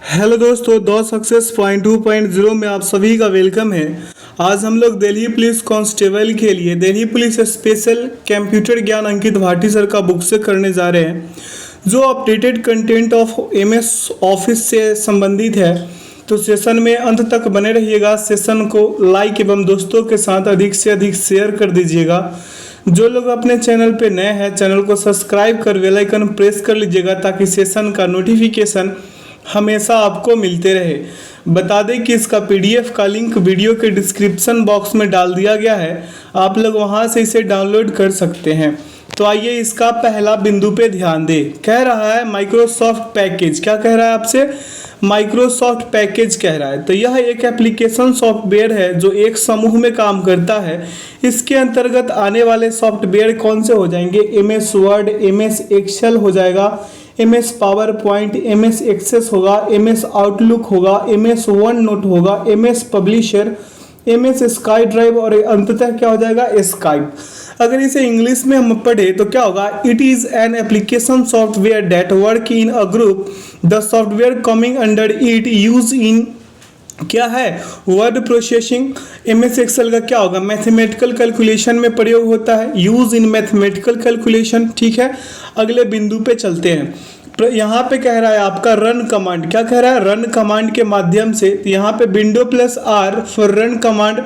Hello दोस्तों, दो success point 2.0 में आप सभी का वेलकम है। आज हम लोग दिल्ली पुलिस कांस्टेबल के लिए दिल्ली पुलिस स्पेशल कंप्यूटर ज्ञान अंकित भाटी सर का बुक से करने जा रहे हैं, जो updated content of MS office से संबंधित है। तो सेशन में अंत तक बने रहिएगा। सेशन को लाइक एवं दोस्तों के साथ अधिक से अधिक शेयर कर दीजिएगा। जो लोग अपने चैनल पे नए हैं, चैनल को सब्सक्राइब कर बेल आइकन प्रेस कर लीजिएगा ताकि सेशन का नोटिफिकेशन हमेशा आपको मिलते रहे। बता दें कि इसका पीडीएफ का लिंक वीडियो के डिस्क्रिप्शन बॉक्स में डाल दिया गया है, आप लोग वहां से इसे डाउनलोड कर सकते हैं। तो आइए इसका पहला बिंदु पे ध्यान दें। कह रहा है माइक्रोसॉफ्ट पैकेज। क्या कह रहा है आपसे? माइक्रोसॉफ्ट पैकेज कह रहा है। तो यह एक एप्लीकेशन सॉफ्टवेयर है जो एक समूह में काम करता है। इसके अंतर्गत आने वाले सॉफ्टवेयर कौन से हो जाएंगे? एमएस वर्ड, एमएस एक्सेल हो जाएगा, MS PowerPoint, MS Access होगा, एमएस आउटलुक होगा, एमएस वन नोट होगा, MS Publisher, MS SkyDrive और अंततः क्या हो जाएगा? स्काइप। अगर इसे इंग्लिश में हम पढ़े तो क्या होगा? It is an application software that work in a group. The software coming under it use in क्या है? Word processing. एमएस एक्सेल का क्या होगा? मैथमेटिकल कैलकुलेशन में प्रयोग होता है, यूज इन मैथमेटिकल कैलकुलेशन। ठीक है, अगले बिंदु पे चलते हैं। यहाँ पे कह रहा है आपका रन कमांड। क्या कह रहा है? रन कमांड के माध्यम से यहाँ पे window plus R for run command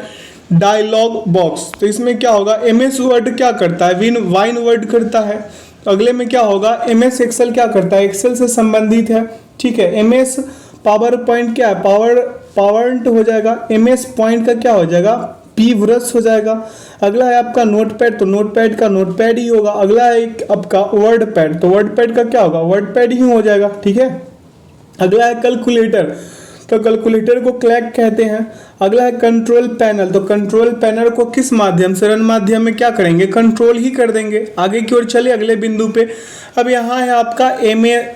dialog box. तो इसमें क्या होगा? एमएस वर्ड क्या करता है? वाइन वर्ड करता है। अगले में क्या होगा? एमएस एक्सेल क्या करता है? एक्सेल से संबंधित है। ठीक है, एमएस पावर पॉइंट क्या है? पावरंट हो जाएगा। एमएस पॉइंट का क्या हो जाएगा? पी व्रस हो जाएगा। अगला है आपका नोटपैड, तो नोटपैड का नोटपैड ही होगा। अगला है आपका वर्ड पैड, तो वर्ड पैड का क्या होगा? वर्ड पैड ही हो जाएगा। ठीक है, अगला है कैलकुलेटर, तो कैलकुलेटर को क्लैक कहते हैं। अगला है कंट्रोल पैनल, तो कंट्रोल पैनल को किस माध्यम से? रन माध्यम में क्या करेंगे? कंट्रोल ही कर देंगे। आगे की ओर चले अगले बिंदु पे। अब यहाँ है आपका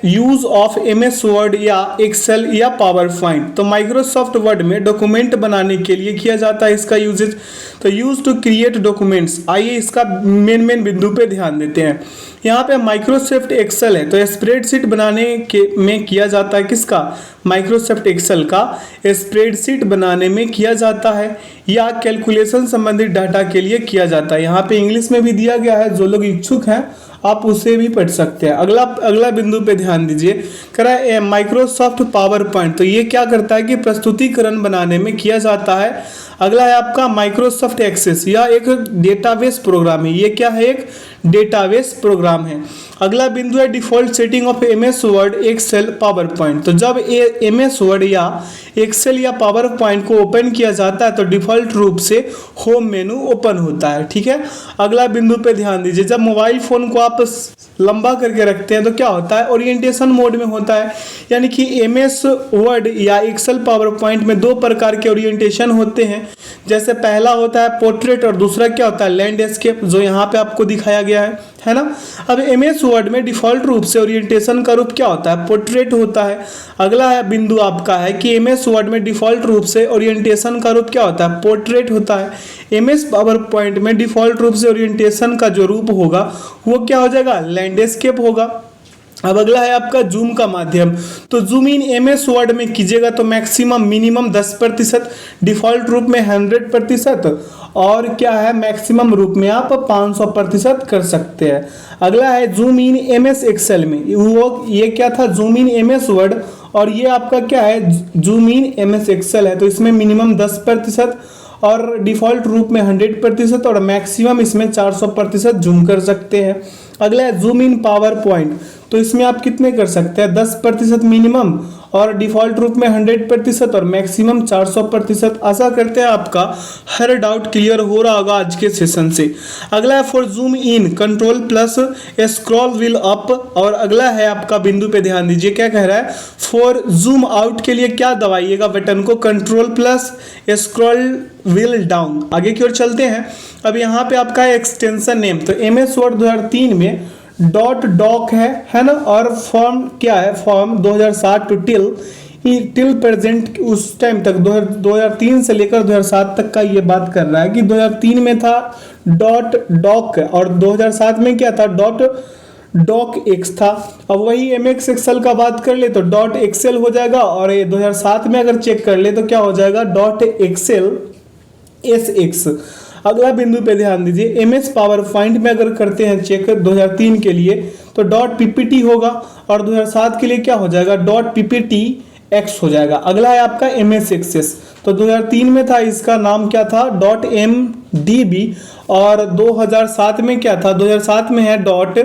यूज ऑफ एमएस वर्ड या एक्सेल या पावर पॉइंट। तो माइक्रोसॉफ्ट वर्ड में डॉक्यूमेंट बनाने के लिए किया जाता है इसका यूजेज। तो यूज टू क्रिएट डॉक्यूमेंट्स। आइए इसका मेन बिंदु पे ध्यान देते हैं। यहाँ पे माइक्रोसॉफ्ट एक्सेल है, तो स्प्रेडशीट बनाने के में किया जाता है किसका? माइक्रोसॉफ्ट एक्सेल का स्प्रेडशीट बनाने में किया जाता है या कैलकुलेशन संबंधित डाटा के लिए किया जाता है। यहाँ पे इंग्लिश में भी दिया गया है, जो लोग इच्छुक हैं आप उसे भी पढ़ सकते हैं। अगला बिंदु पे ध्यान दीजिए। कह रहा है माइक्रोसॉफ्ट पावर पॉइंट, तो ये क्या करता है कि प्रस्तुतिकरण बनाने में किया जाता है। अगला है आपका माइक्रोसॉफ्ट एक्सेस, यह एक डेटाबेस प्रोग्राम है। ये क्या है? एक डेटाबेस प्रोग्राम है। अगला बिंदु है default setting of MS Word, Excel, PowerPoint. तो जब एमएस वर्ड या एक्सेल या पावर पॉइंट को ओपन किया जाता है तो डिफॉल्ट रूप से होम मेनू ओपन होता है। ठीक है, अगला बिंदु पे ध्यान दीजिए। जब मोबाइल फोन को आप लंबा करके रखते हैं तो क्या होता है? ओरिएंटेशन मोड में होता है। यानी कि एमएस वर्ड या एक्सेल पावर पॉइंट में दो प्रकार के ओरिएंटेशन होते हैं। जैसे पहला होता है पोर्ट्रेट और दूसरा क्या होता है? लैंडस्केप, जो यहाँ पे आपको दिखाया गया है ना। अब एमएस वर्ड में डिफॉल्ट रूप से ओरिएंटेशन का रूप क्या होता है? पोर्ट्रेट होता है। अगला है बिंदु आपका है कि एमएस वर्ड में डिफॉल्ट रूप से ओरिएंटेशन का रूप क्या होता है? पोर्ट्रेट होता है। एमएस पावर पॉइंट में डिफॉल्ट रूप से ओरिएंटेशन का जो रूप होगा वो क्या हो जाएगा? लैंडस्केप होगा। अब अगला है आपका जूम का माध्यम। तो जूम इन एमएस वर्ड में कीजिएगा तो मैक्सिमम मिनिमम 10%, डिफॉल्ट रूप में 100% और क्या है मैक्सिमम रूप में आप 500% कर सकते हैं। अगला है जूम इन एमएस एक्सेल में, वो ये क्या था? जूम इन एमएस वर्ड, और ये आपका क्या है? जूम इन एमएस एक्सेल है। तो इसमें मिनिमम 10% और डिफॉल्ट रूप में 100% और मैक्सिमम इसमें 400% जूम कर सकते हैं। अगला है जूम इन पावर पॉइंट, तो इसमें आप कितने कर सकते हैं? 10% मिनिमम और डिफॉल्ट रूप में 100% और मैक्सिमम 400%। आशा करते हैं आपका हर डाउट क्लियर हो रहा होगा आज के सेशन से। अगला है for zoom in control plus scroll wheel up, और अगला है आपका बिंदु पे ध्यान दीजिए। क्या कह रहा है? फॉर जूम आउट के लिए क्या दबाइएगा बटन को? Control plus scroll wheel down. आगे की ओर चलते हैं। अब यहाँ पे आपका एक्सटेंशन नेम, तो एमएस वर्ड 2003 में .doc है ना, और फॉर्म क्या है? फॉर्म 2007 टू टिल प्रेजेंट, उस टाइम तक 2003 से लेकर 2007 तक का ये बात कर रहा है कि 2003 में था .doc और 2007 में क्या था? डॉक एक्स था। अब वही एम एक्स एक्सेल का बात कर ले तो डॉट एक्सेल हो जाएगा, और ये 2007 में अगर चेक कर ले तो क्या हो जाएगा, डॉट एक्सेल एस एक्स। अगला बिंदु पे ध्यान दीजिए, एम एस पावर पॉइंट में अगर करते हैं चेक 2003 के लिए तो डॉट पीपीटी होगा, और 2007 के लिए क्या हो जाएगा, डॉट पीपीटी एक्स हो जाएगा। अगला है आपका एम एस एक्सेस, तो 2003 में था, इसका नाम क्या था, डॉट एम डी बी, और 2007 में क्या था, 2007 में है डॉट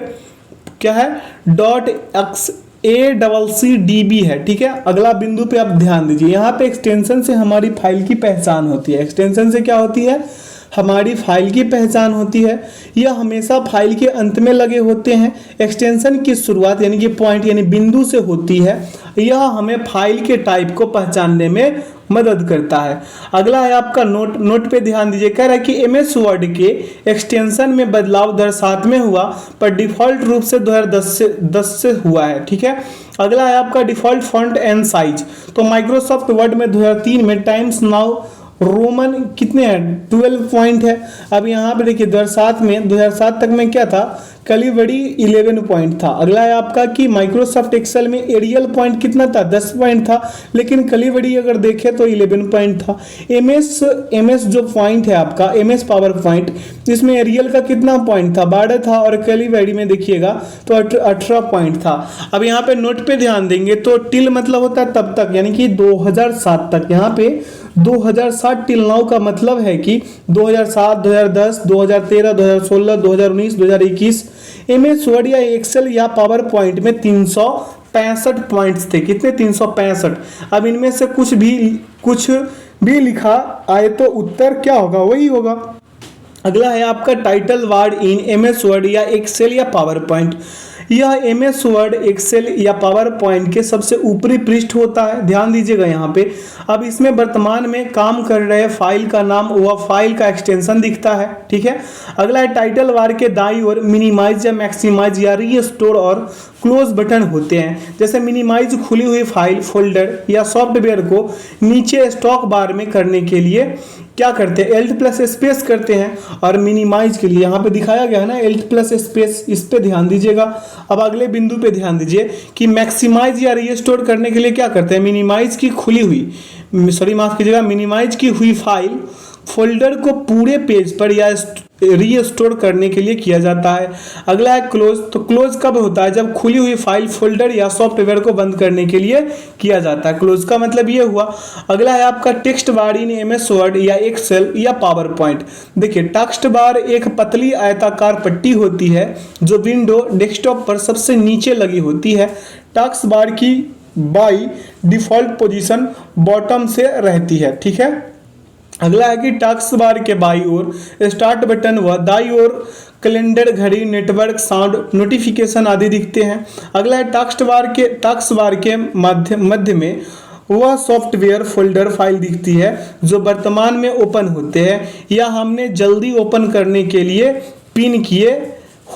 क्या है, dot X A double C D B है। ठीक है, अगला बिंदु पे आप ध्यान दीजिए, यहाँ पे एक्सटेंशन से हमारी फाइल की पहचान होती है। एक्सटेंशन से क्या होती है, हमारी फाइल की पहचान होती है। यह हमेशा फाइल के अंत में लगे होते हैं। एक्सटेंशन की शुरुआत यानी कि पॉइंट यानी बिंदु से होती है। यह हमें फाइल के टाइप को पहचानने में मदद करता है। अगला है आपका नोट। नोट पे ध्यान दीजिए, कह रहा है कि एमएस वर्ड के एक्सटेंशन में बदलाव 2007 में हुआ, पर डिफॉल्ट रूप से 2010 से हुआ है। ठीक है, अगला है आपका डिफॉल्ट फॉन्ट एंड साइज। तो माइक्रोसॉफ्ट वर्ड में 2003 में टाइम्स नाउ रोमन कितने हैं, 12 पॉइंट है। अब यहाँ पे देखिए 2007 तक में क्या था, कलीबड़ी 11 पॉइंट था। अगला है आपका कि माइक्रोसॉफ्ट एक्सेल में एरियल पॉइंट कितना था, 10 पॉइंट था, लेकिन कलीबड़ी अगर देखें तो 11 पॉइंट था। एमएस जो पॉइंट है आपका, एमएस पावर पॉइंट, इसमें एरियल का कितना पॉइंट था, 12 था, और कलीबड़ी में देखिएगा तो 18 पॉइंट था। अब यहाँ पे नोट पे ध्यान देंगे तो टिल मतलब होता है तब तक, यानी कि 2007 तक। यहाँ पे 2007 टिल नाउ का मतलब है कि 2007, 2010, 2013, 2016, 2019, 2021 एमएस वर्ड या एक्सेल या पावर पॉइंट में 365 पॉइंट्स थे। कितने, 365। अब इनमें से कुछ भी लिखा आए तो उत्तर क्या होगा, वही होगा। अगला है आपका title word in MS Word या एक्सेल या पावर पॉइंट। यह एमएस वर्ड, एक्सेल या पावर पॉइंट के सबसे ऊपरी पृष्ठ होता है। ध्यान दीजिएगा यहाँ पे। अब इसमें वर्तमान में काम कर रहे फाइल का नाम व फाइल का एक्सटेंशन दिखता है। ठीक है, अगला है टाइटल बार के दाईं ओर मिनिमाइज या मैक्सिमाइज या रीस्टोर और क्लोज बटन होते हैं। जैसे मिनिमाइज खुली हुई फाइल, फोल्डर या सॉफ्टवेयर को नीचे स्टॉक बार में करने के लिए क्या करते हैं, एल्ट प्लस स्पेस करते हैं, और मिनिमाइज के लिए यहाँ पे दिखाया गया है ना एल्ट प्लस स्पेस, इस पे ध्यान दीजिएगा। अब अगले बिंदु पे ध्यान दीजिए कि मैक्सिमाइज या रीस्टोर करने के लिए क्या करते हैं, मिनिमाइज की खुली हुई, माफ कीजिएगा, मिनिमाइज की हुई फाइल फोल्डर को पूरे पेज पर या रीस्टोर करने के लिए किया जाता है। अगला है क्लोज। तो क्लोज कब होता है, जब खुली हुई फाइल, फोल्डर या सॉफ्टवेयर को बंद करने के लिए किया जाता है। क्लोज का मतलब ये हुआ। अगला है आपका text bar in MS Word या एक्सेल या पावर पॉइंट। देखिए टेक्स्ट बार एक पतली आयताकार पट्टी होती है जो विंडो डेस्कटॉप पर सबसे नीचे लगी होती है। टेक्स्ट बार की बाई डिफॉल्ट पोजीशन बॉटम से रहती है। ठीक है, अगला है कि टास्क बार के बाई ओर स्टार्ट बटन व दाई ओर कैलेंडर, घड़ी, नेटवर्क, साउंड, नोटिफिकेशन आदि दिखते हैं। अगला है टास्क बार के मध्य में वह सॉफ्टवेयर, फोल्डर, फाइल दिखती है जो वर्तमान में ओपन होते हैं या हमने जल्दी ओपन करने के लिए पिन किए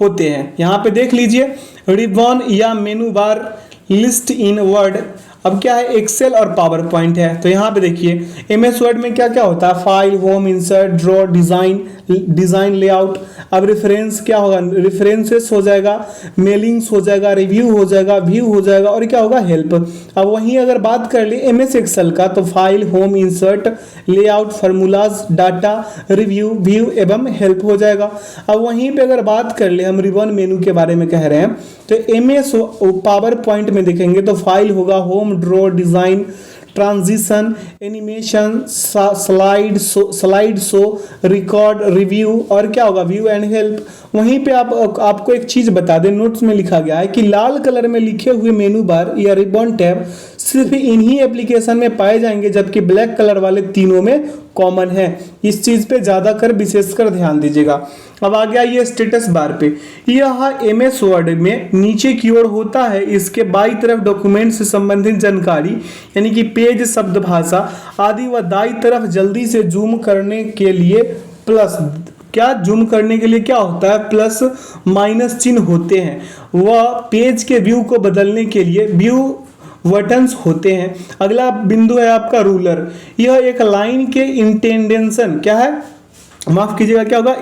होते हैं। यहाँ पे देख लीजिए रिबन या मेनू बार, लिस्ट इन वर्ड। अब क्या है, एक्सेल और पावर पॉइंट है। तो यहाँ पे देखिए एमएस वर्ड में क्या क्या होता है, file, home, insert, draw, design, layout. अब रेफरेंस क्या होगा, रेफरेंसेस हो जाएगा, मेलिंग्स हो जाएगा, रिव्यू हो जाएगा, व्यू हो जाएगा, और क्या होगा, हेल्प। अब वहीं अगर बात कर ले एमएस एक्सेल का तो file, home, insert, layout, formulas, data, review, view एवं हेल्प हो जाएगा। अब वहीं पे अगर बात कर ले हम रिबन मेनू के बारे में कह रहे हैं तो एमएस पावर पॉइंट में देखेंगे तो फाइल होगा, home, draw, design, transition, animation, slide show, record, review, और क्या होगा, व्यू एंड हेल्प। वहीं पे आपको एक चीज बता दें, नोट्स में लिखा गया है कि लाल कलर में लिखे हुए मेनू बार या रिबन टैब सिर्फ इन्हीं एप्लीकेशन में पाए जाएंगे, जबकि ब्लैक कलर वाले तीनों में कॉमन है। इस चीज पे ज्यादातर विशेषकर ध्यान दीजिएगा। अब आ गया ये स्टेटस बार पे, यह एमएस वर्ड में नीचे की ओर होता है। इसके बाई तरफ डॉक्यूमेंट से संबंधित जानकारी यानी कि पेज, शब्द, भाषा आदि, व दाई तरफ जल्दी से जूम करने के लिए प्लस, क्या जूम करने के लिए क्या होता है, प्लस माइनस चिन्ह होते हैं। वह पेज के व्यू को बदलने के लिए व्यू बटन्स होते हैं। अगला बिंदु है आपका रूलर। यह एक लाइन के इंटेंडेंशन क्या है, माफ कीजिएगा, क्या होगा,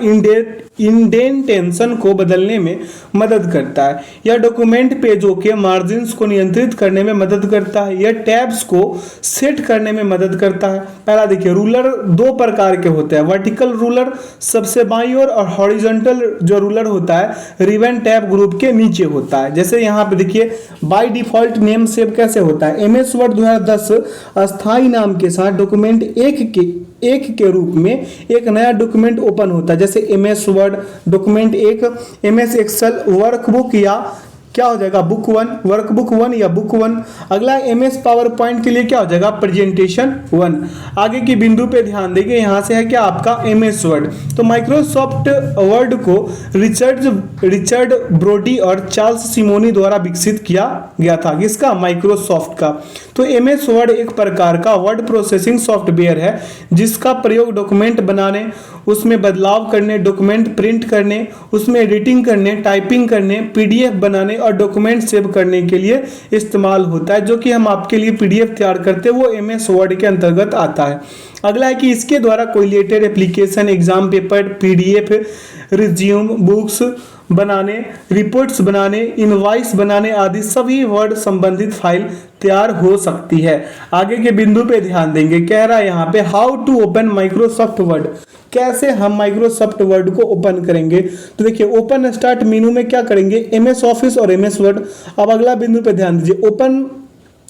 इंडेंटेशन को बदलने में मदद करता है। यह डॉक्यूमेंट पेजों के मार्जिन्स को नियंत्रित करने में मदद करता है। यह टैब्स को सेट करने में मदद करता है। पहला देखिए, रूलर दो प्रकार के होते हैं, वर्टिकल रूलर सबसे बाईं ओर और हॉरिजॉन्टल जो रूलर होता है रिबन टैब ग्रुप के नीचे होता है। जैसे यहाँ पे देखिए बाय डिफॉल्ट नेम सेव कैसे होता है, MS वर्ड 2010 अस्थाई नाम के साथ डॉक्यूमेंट एक के रूप में एक नया डॉक्यूमेंट ओपन होता है। जैसे MS वर्ड डॉक्यूमेंट एक, MS एक्सेल वर्कबुक या क्या हो जाएगा बुक 1, वर्कबुक 1 या बुक 1। अगला MS पावर पॉइंट के लिए क्या हो जाएगा प्रेजेंटेशन 1। आगे की बिंदु पे ध्यान देंगे, यहाँ से है क्या आपका MS वर्ड। तो माइक्रोसॉफ्ट वर्ड को रिचर्ड ब्रोडी और चार्ल्स सिमोनी द्वारा विकसित किया गया था। किसका? माइक्रोसॉफ्ट का। तो MS वर्ड एक प्रकार का वर्ड प्रोसेसिंग सॉफ्टवेयर है जिसका प्रयोग डॉक्यूमेंट बनाने, उसमें बदलाव करने, डॉक्यूमेंट प्रिंट करने, उसमें एडिटिंग करने, टाइपिंग करने, PDF बनाने और डॉक्यूमेंट सेव करने के लिए इस्तेमाल होता है। जो कि हम आपके लिए PDF तैयार करते हैं वो MS वर्ड के अंतर्गत आता है। अगला है कि इसके द्वारा कोई related application, exam paper, PDF, resume, books बनाने, रिपोर्ट्स बनाने, इनवॉइस बनाने आदि सभी वर्ड संबंधित फाइल तैयार हो सकती है। आगे के बिंदु पे ध्यान देंगे, कह रहा है यहाँ पे how to open Microsoft Word, कैसे हम माइक्रोसॉफ्ट वर्ड को ओपन करेंगे। तो देखिए ओपन स्टार्ट मेनू में क्या करेंगे, MS ऑफिस और MS वर्ड। अब अगला बिंदु पे ध्यान दीजिए, open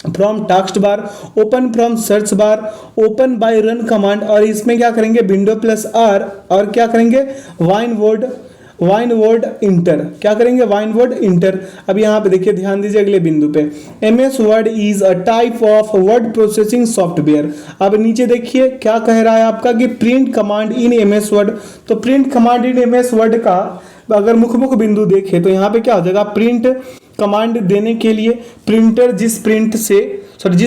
from task bar, open from search bar, open by run command, और इसमें क्या करेंगे विंडो प्लस R और क्या करेंगे वाइन वर्ड इंटर, क्या करेंगे वाइन वर्ड इंटर। अब यहाँ पे देखिए ध्यान दीजिए अगले बिंदु पे, MS word is a type of word processing software. अब नीचे देखिए क्या कह रहा है आपका कि print command in MS word. तो print command in MS word का अगर मुख्य बिंदु देखे तो यहाँ पे क्या हो जाएगा, प्रिंट कमांड देने के लिए जिस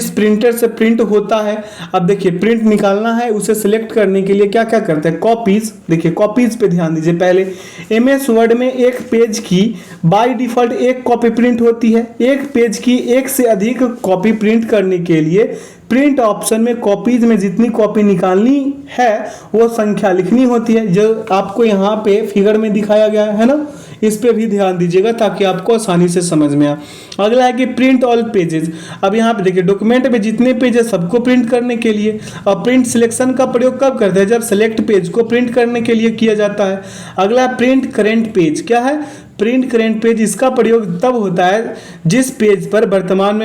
प्रिंटर से प्रिंट होता है। अब देखिए प्रिंट निकालना है, उसे सिलेक्ट करने के लिए क्या क्या करते हैं, कॉपीज। देखिए कॉपीज पे ध्यान दीजिए, पहले MS वर्ड में एक पेज की बाय डिफॉल्ट एक कॉपी प्रिंट होती है। एक पेज की एक से अधिक कॉपी प्रिंट करने के लिए प्रिंट ऑप्शन में कॉपीज में जितनी कॉपी निकालनी है वो संख्या लिखनी होती है, जो आपको यहाँ पे फिगर में दिखाया गया है ना। इस पे भी ध्यान दीजिएगा ताकि आपको आसानी से समझ में आए। अगला है कि प्रिंट ऑल पेजेस। अब यहाँ पे देखिए डॉक्यूमेंट में जितने पेज है सबको प्रिंट करने के लिए, और प्रिंट सिलेक्शन का प्रयोग कब करते हैं, जब सेलेक्ट पेज को प्रिंट करने के लिए किया जाता है। अगला प्रिंट करेंट पेज, क्या है प्रिंट करेंट पेज, इसका प्रयोग तब होता है जिस पेज पर वर्तमान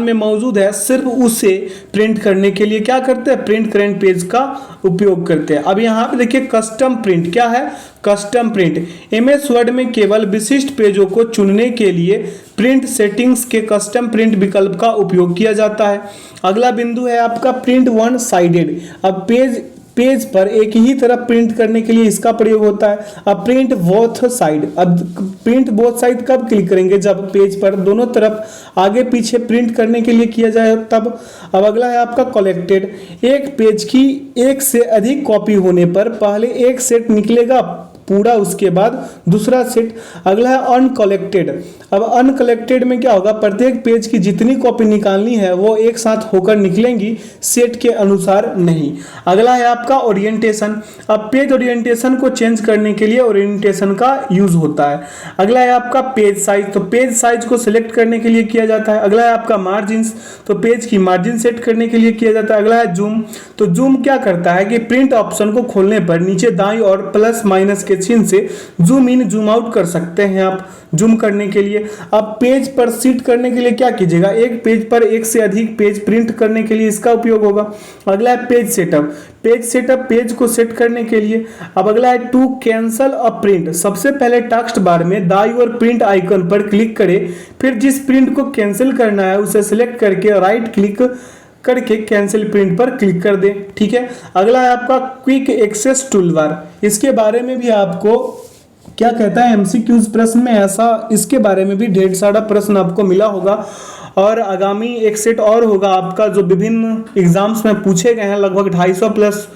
में मौजूद है सिर्फ उसे प्रिंट करने के लिए क्या करते हैं, प्रिंट करेंट पेज का उपयोग करते हैं। अब यहाँ पे देखिए कस्टम प्रिंट, क्या है कस्टम प्रिंट। MS वर्ड में केवल विशिष्ट पेजों को चुनने के लिए प्रिंट सेटिंग्स के कस्टम प्रिंट विकल्प का उपयोग किया जाता है। अगला बिंदु है आपका प्रिंट वन साइडेड। अब पेज पर एक ही तरफ प्रिंट करने के लिए इसका प्रयोग होता है। अब प्रिंट बोथ साइड, अब प्रिंट बोथ साइड कब क्लिक करेंगे, जब पेज पर दोनों तरफ आगे पीछे प्रिंट करने के लिए किया जाए तब। अब अगला है आपका कलेक्टेड। एक पेज की एक से अधिक कॉपी होने पर पहले एक सेट निकलेगा पूरा, उसके बाद दूसरा सेट। अगला है अनकलेक्टेड। अब अनकलेक्टेड में क्या होगा, प्रत्येक पेज की जितनी कॉपी निकालनी है वो एक साथ होकर निकलेंगी, सेट के अनुसार नहीं। अगला है आपका ओरिएंटेशन। अब पेज ओरिएंटेशन को चेंज करने के लिए ओरिएंटेशन का यूज होता है। अगला है आपका पेज साइज। तो पेज साइज को सिलेक्ट करने के लिए किया जाता है। अगला है आपका मार्जिन्स। तो पेज की मार्जिन सेट करने के लिए किया जाता है। अगला है जूम। तो जूम क्या करता है कि प्रिंट ऑप्शन को खोलने पर नीचे दाईं और प्लस माइनस के चिन्ह से जूम इन जूम आउट कर सकते हैं आप जूम करने के लिए। अब पेज पर सीट करने के लिए क्या कीजिएगा, एक पेज पर एक से अधिक पेज प्रिंट करने के लिए इसका उपयोग होगा। अगला है पेज सेटअप। पेज को सेट करने के लिए। अब अगला है टू कैंसल अ प्रिंट। सबसे पहले टास्क बार में दाईं ओर प्रिंट आइकन पर क्लिक करें, फिर जिस प्रिंट को कैंसिल करना है उसे सिलेक्ट करके राइट क्लिक करके कैंसिल प्रिंट पर क्लिक कर दें। ठीक है। अगला है आपका क्विक एक्सेस टूलबार। इसके बारे में भी आपको क्या कहता है MCQs प्रश्न में, ऐसा इसके बारे में भी ढेर सारा प्रश्न आपको मिला होगा, और आगामी एक सेट और होगा आपका जो विभिन्न एग्जाम्स में पूछे गए हैं, लगभग 250 प्लस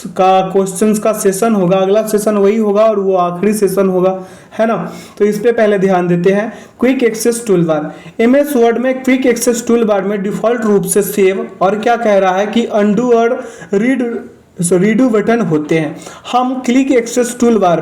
का क्वेश्चंस का सेशन होगा। अगला सेशन वही होगा और वो आखिरी सेशन होगा, है ना। तो इस पे पहले ध्यान देते हैं। Quick access tool bar. MS Word में क्विक एक्सेस टूल बार में डिफॉल्ट रूप से सेव और क्या कह रहा है कि अंडू और रीड रीडू बटन होते हैं। हम क्लिक एक्सेस टूल बार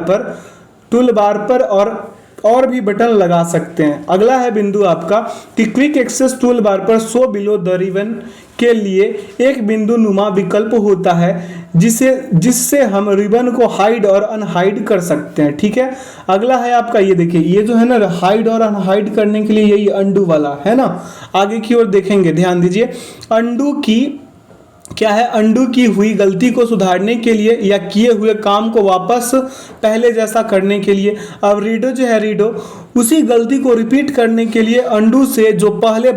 पर और भी बटन लगा सकते हैं। अगला है बिंदु आपका कि क्विक एक्सेस टूल बार पर शो बिलो द रिबन के लिए एक बिंदु नुमा विकल्प होता है जिससे हम रिबन को हाइड और अनहाइड कर सकते हैं। ठीक है, अगला है आपका ये देखिए, ये जो है ना हाइड और अनहाइड करने के लिए यही अंडू वाला है ना। आगे की ओर देखेंगे, ध्यान दीजिए। अंडू की क्या है, अंडू की हुई गलती को सुधारने के लिए या किए हुए काम को वापस पहले जैसा करने के लिए। अब रीडो जो है, रीडो उसी गलती को रिपीट करने के लिए अंडू से जो पहले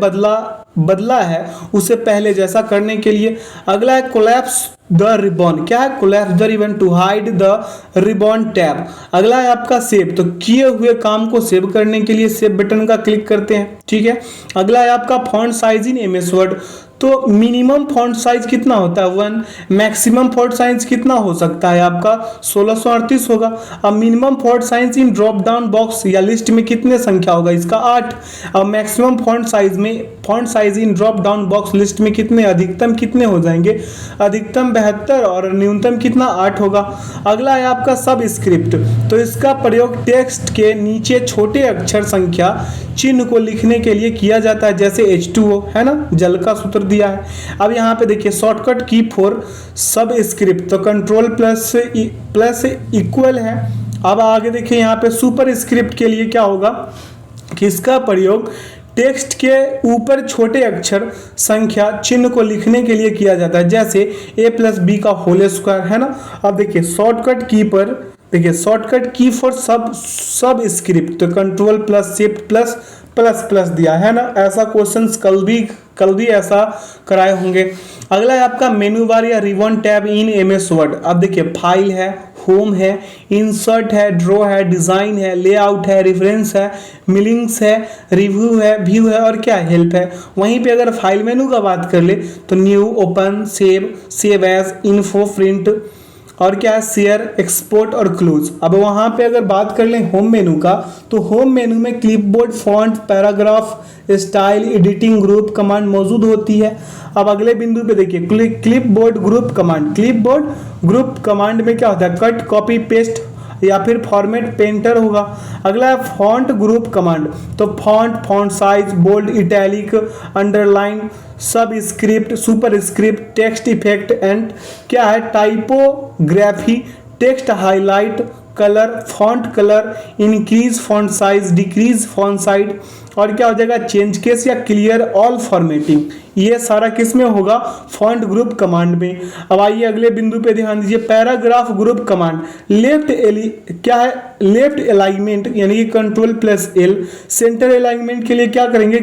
बदला है उसे पहले जैसा करने के लिए। अगला है कोलैप्स द रिबन। क्या है, collapse the ribbon to hide the ribbon tab. अगला है आपका सेव, तो किए हुए काम को सेव करने के लिए सेव बटन का क्लिक करते हैं। ठीक है, अगला है आपका font size in MS word. तो मिनिमम फॉन्ट साइज कितना होता है 1, मैक्सिमम फॉन्ट साइज कितना हो सकता है आपका 1638 होगा। अब मिनिमम फॉन्ट साइज इन ड्रॉप डाउन बॉक्स या लिस्ट में कितने संख्या होगा इसका 8। अब मैक्सिमम फॉन्ट साइज इन ड्रॉप डाउन बॉक्स लिस्ट में कितने, अधिकतम कितने हो जाएंगे, अधिकतम 72 और न्यूनतम कितना 8 होगा। अगला है आपका सब स्क्रिप्ट, तो इसका प्रयोग टेक्स्ट के नीचे छोटे अक्षर संख्या चिन्ह को लिखने के लिए किया जाता है, जैसे H2O है ना, जल का सूत्र दिया है। अब यहाँ पे देखिए शॉर्टकट की फॉर सब स्क्रिप्ट, तो कंट्रोल प्लस इक्वल है। अब आगे देखिए यहाँ पे सुपर स्क्रिप्ट के लिए क्या होगा कि इसका प्रयोग टेक्स्ट के ऊपर छोटे अक्षर संख्या चिन्ह को लिखने के लिए किया जाता है, जैसे A+B का होल स्क्वायर है ना। अब देखिए शॉर्टकट की पर देखिए शॉर्टकट की फॉर सब स्क्रिप्ट, तो control plus shift plus plus plus दिया है ना। ऐसा क्वेश्चंस कल भी ऐसा कराए होंगे। अगला है आपका मेनू बार या ribbon tab in MS word. अब देखिए फाइल है, होम है, इंसर्ट है, ड्रॉ है, डिजाइन है, लेआउट है, रेफरेंस है, मिलिंग्स है, रिव्यू है, व्यू है और क्या हेल्प है। वहीं पे अगर फाइल मेनू का बात कर ले तो new, open, save as, info, print और क्या है, शेयर, एक्सपोर्ट और क्लोज। अब वहां पे अगर बात कर लें होम मेनू का, तो होम मेनू में clipboard, font, paragraph, style, editing, group command मौजूद होती है। अब अगले बिंदु पे देखिए clipboard group command. Clipboard group command में क्या होता है, कट, कॉपी, पेस्ट या फिर फॉर्मेट पेंटर होगा। अगला है फॉन्ट ग्रुप कमांड, तो font size, bold, italic, underline, subscript, superscript, text effect and क्या है, typography, text highlight, colour, font colour, increase font size, decrease font size और क्या हो जाएगा, चेंज केस या क्लियर ऑल फॉर्मेटिंग। ये सारा किस में होगा, फॉन्ट ग्रुप कमांड में। अब आइए अगले बिंदु पे ध्यान दीजिए, paragraph group command. Left alignment यानी कि control plus L. Centre alignment के लिए क्या करेंगे,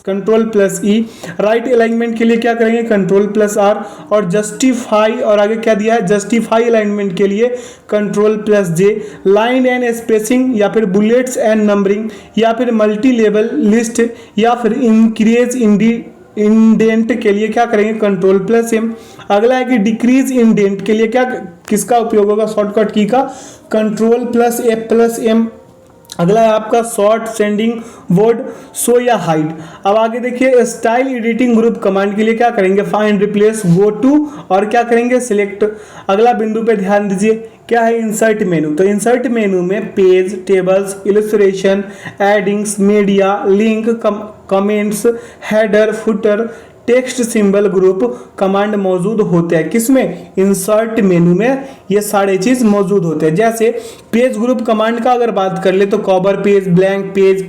कंट्रोल प्लस ई। राइट अलाइनमेंट के लिए क्या करेंगे, कंट्रोल प्लस आर। और जस्टिफाई और आगे क्या दिया है, जस्टिफाई अलाइनमेंट के लिए control plus J. Line and spacing या फिर बुलेट्स एंड नंबरिंग या फिर मल्टी लेवल लिस्ट या फिर इंक्रीज इंडेंट के लिए क्या करेंगे, कंट्रोल प्लस एम। अगला है कि डिक्रीज इंडेंट के लिए क्या किसका उपयोग होगा, शॉर्टकट की का control plus F plus M. अगला है आपका शॉर्ट सेंडिंग वर्ड, शो या हाइड। अब आगे देखिए स्टाइल एडिटिंग ग्रुप कमांड के लिए क्या करेंगे, फाइंड, रिप्लेस, गो टू और क्या करेंगे, सिलेक्ट। अगला बिंदु पे ध्यान दीजिए, क्या है इंसर्ट मेनू। तो इंसर्ट मेनू में page, tables, illustration, add ins, media, link, comments, header, footer, text symbol group command मौजूद होते हैं। किसमें, इंसर्ट मेनू में ये सारे चीज मौजूद होते हैं। जैसे पेज ग्रुप कमांड का अगर बात कर ले तो cover page, blank page,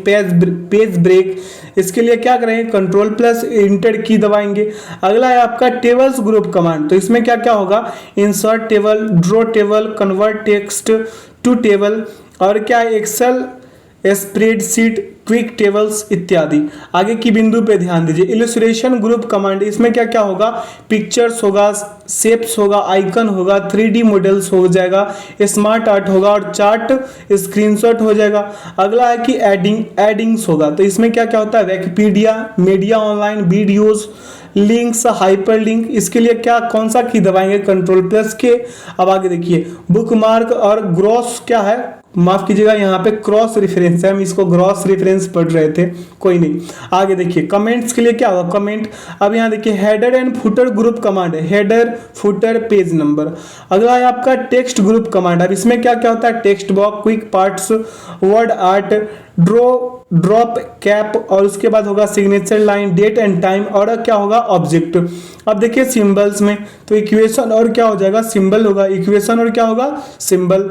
page break, इसके लिए क्या करेंगे, कंट्रोल प्लस इंटर की दबाएंगे। अगला है आपका टेबल्स ग्रुप कमांड, तो इसमें क्या क्या होगा, insert table, draw table, convert text to table और क्या एक्सेल स्प्रेडशीट, क्विक टेबल्स इत्यादि। आगे की बिंदु पे ध्यान दीजिए, इलस्ट्रेशन ग्रुप कमांड, इसमें क्या क्या होगा, पिक्चर्स होगा, शेप्स होगा, आइकन होगा, 3D मॉडल्स हो जाएगा, स्मार्ट आर्ट होगा और चार्ट स्क्रीनशॉट हो जाएगा। अगला है कि एडिंग्स होगा, तो इसमें क्या क्या होता है, Wikipedia, media online, videos, links, hyper link, इसके लिए क्या कौन सा की दबाएंगे, कंट्रोल प्लस के। अब आगे देखिए बुकमार्क और ग्रॉस क्या है, माफ कीजिएगा, यहाँ पे क्रॉस रेफरेंस है, हम इसको ग्रॉस रेफरेंस पढ़ रहे थे, कोई नहीं। आगे देखिए कमेंट्स के लिए क्या होगा, कमेंट। अब यहाँ देखिए header and footer group command है, हेडर फुटर पेज नंबर। अगला है आपका टेक्स्ट ग्रुप कमांड। अब इसमें क्या क्या होता है, text box, quick parts, WordArt, drop cap, और उसके बाद होगा signature line, date and time, और क्या होगा ऑब्जेक्ट। अब देखिए सिंबल्स में तो इक्वेशन और क्या हो जाएगा, सिंबल होगा, इक्वेशन और क्या होगा, सिंबल।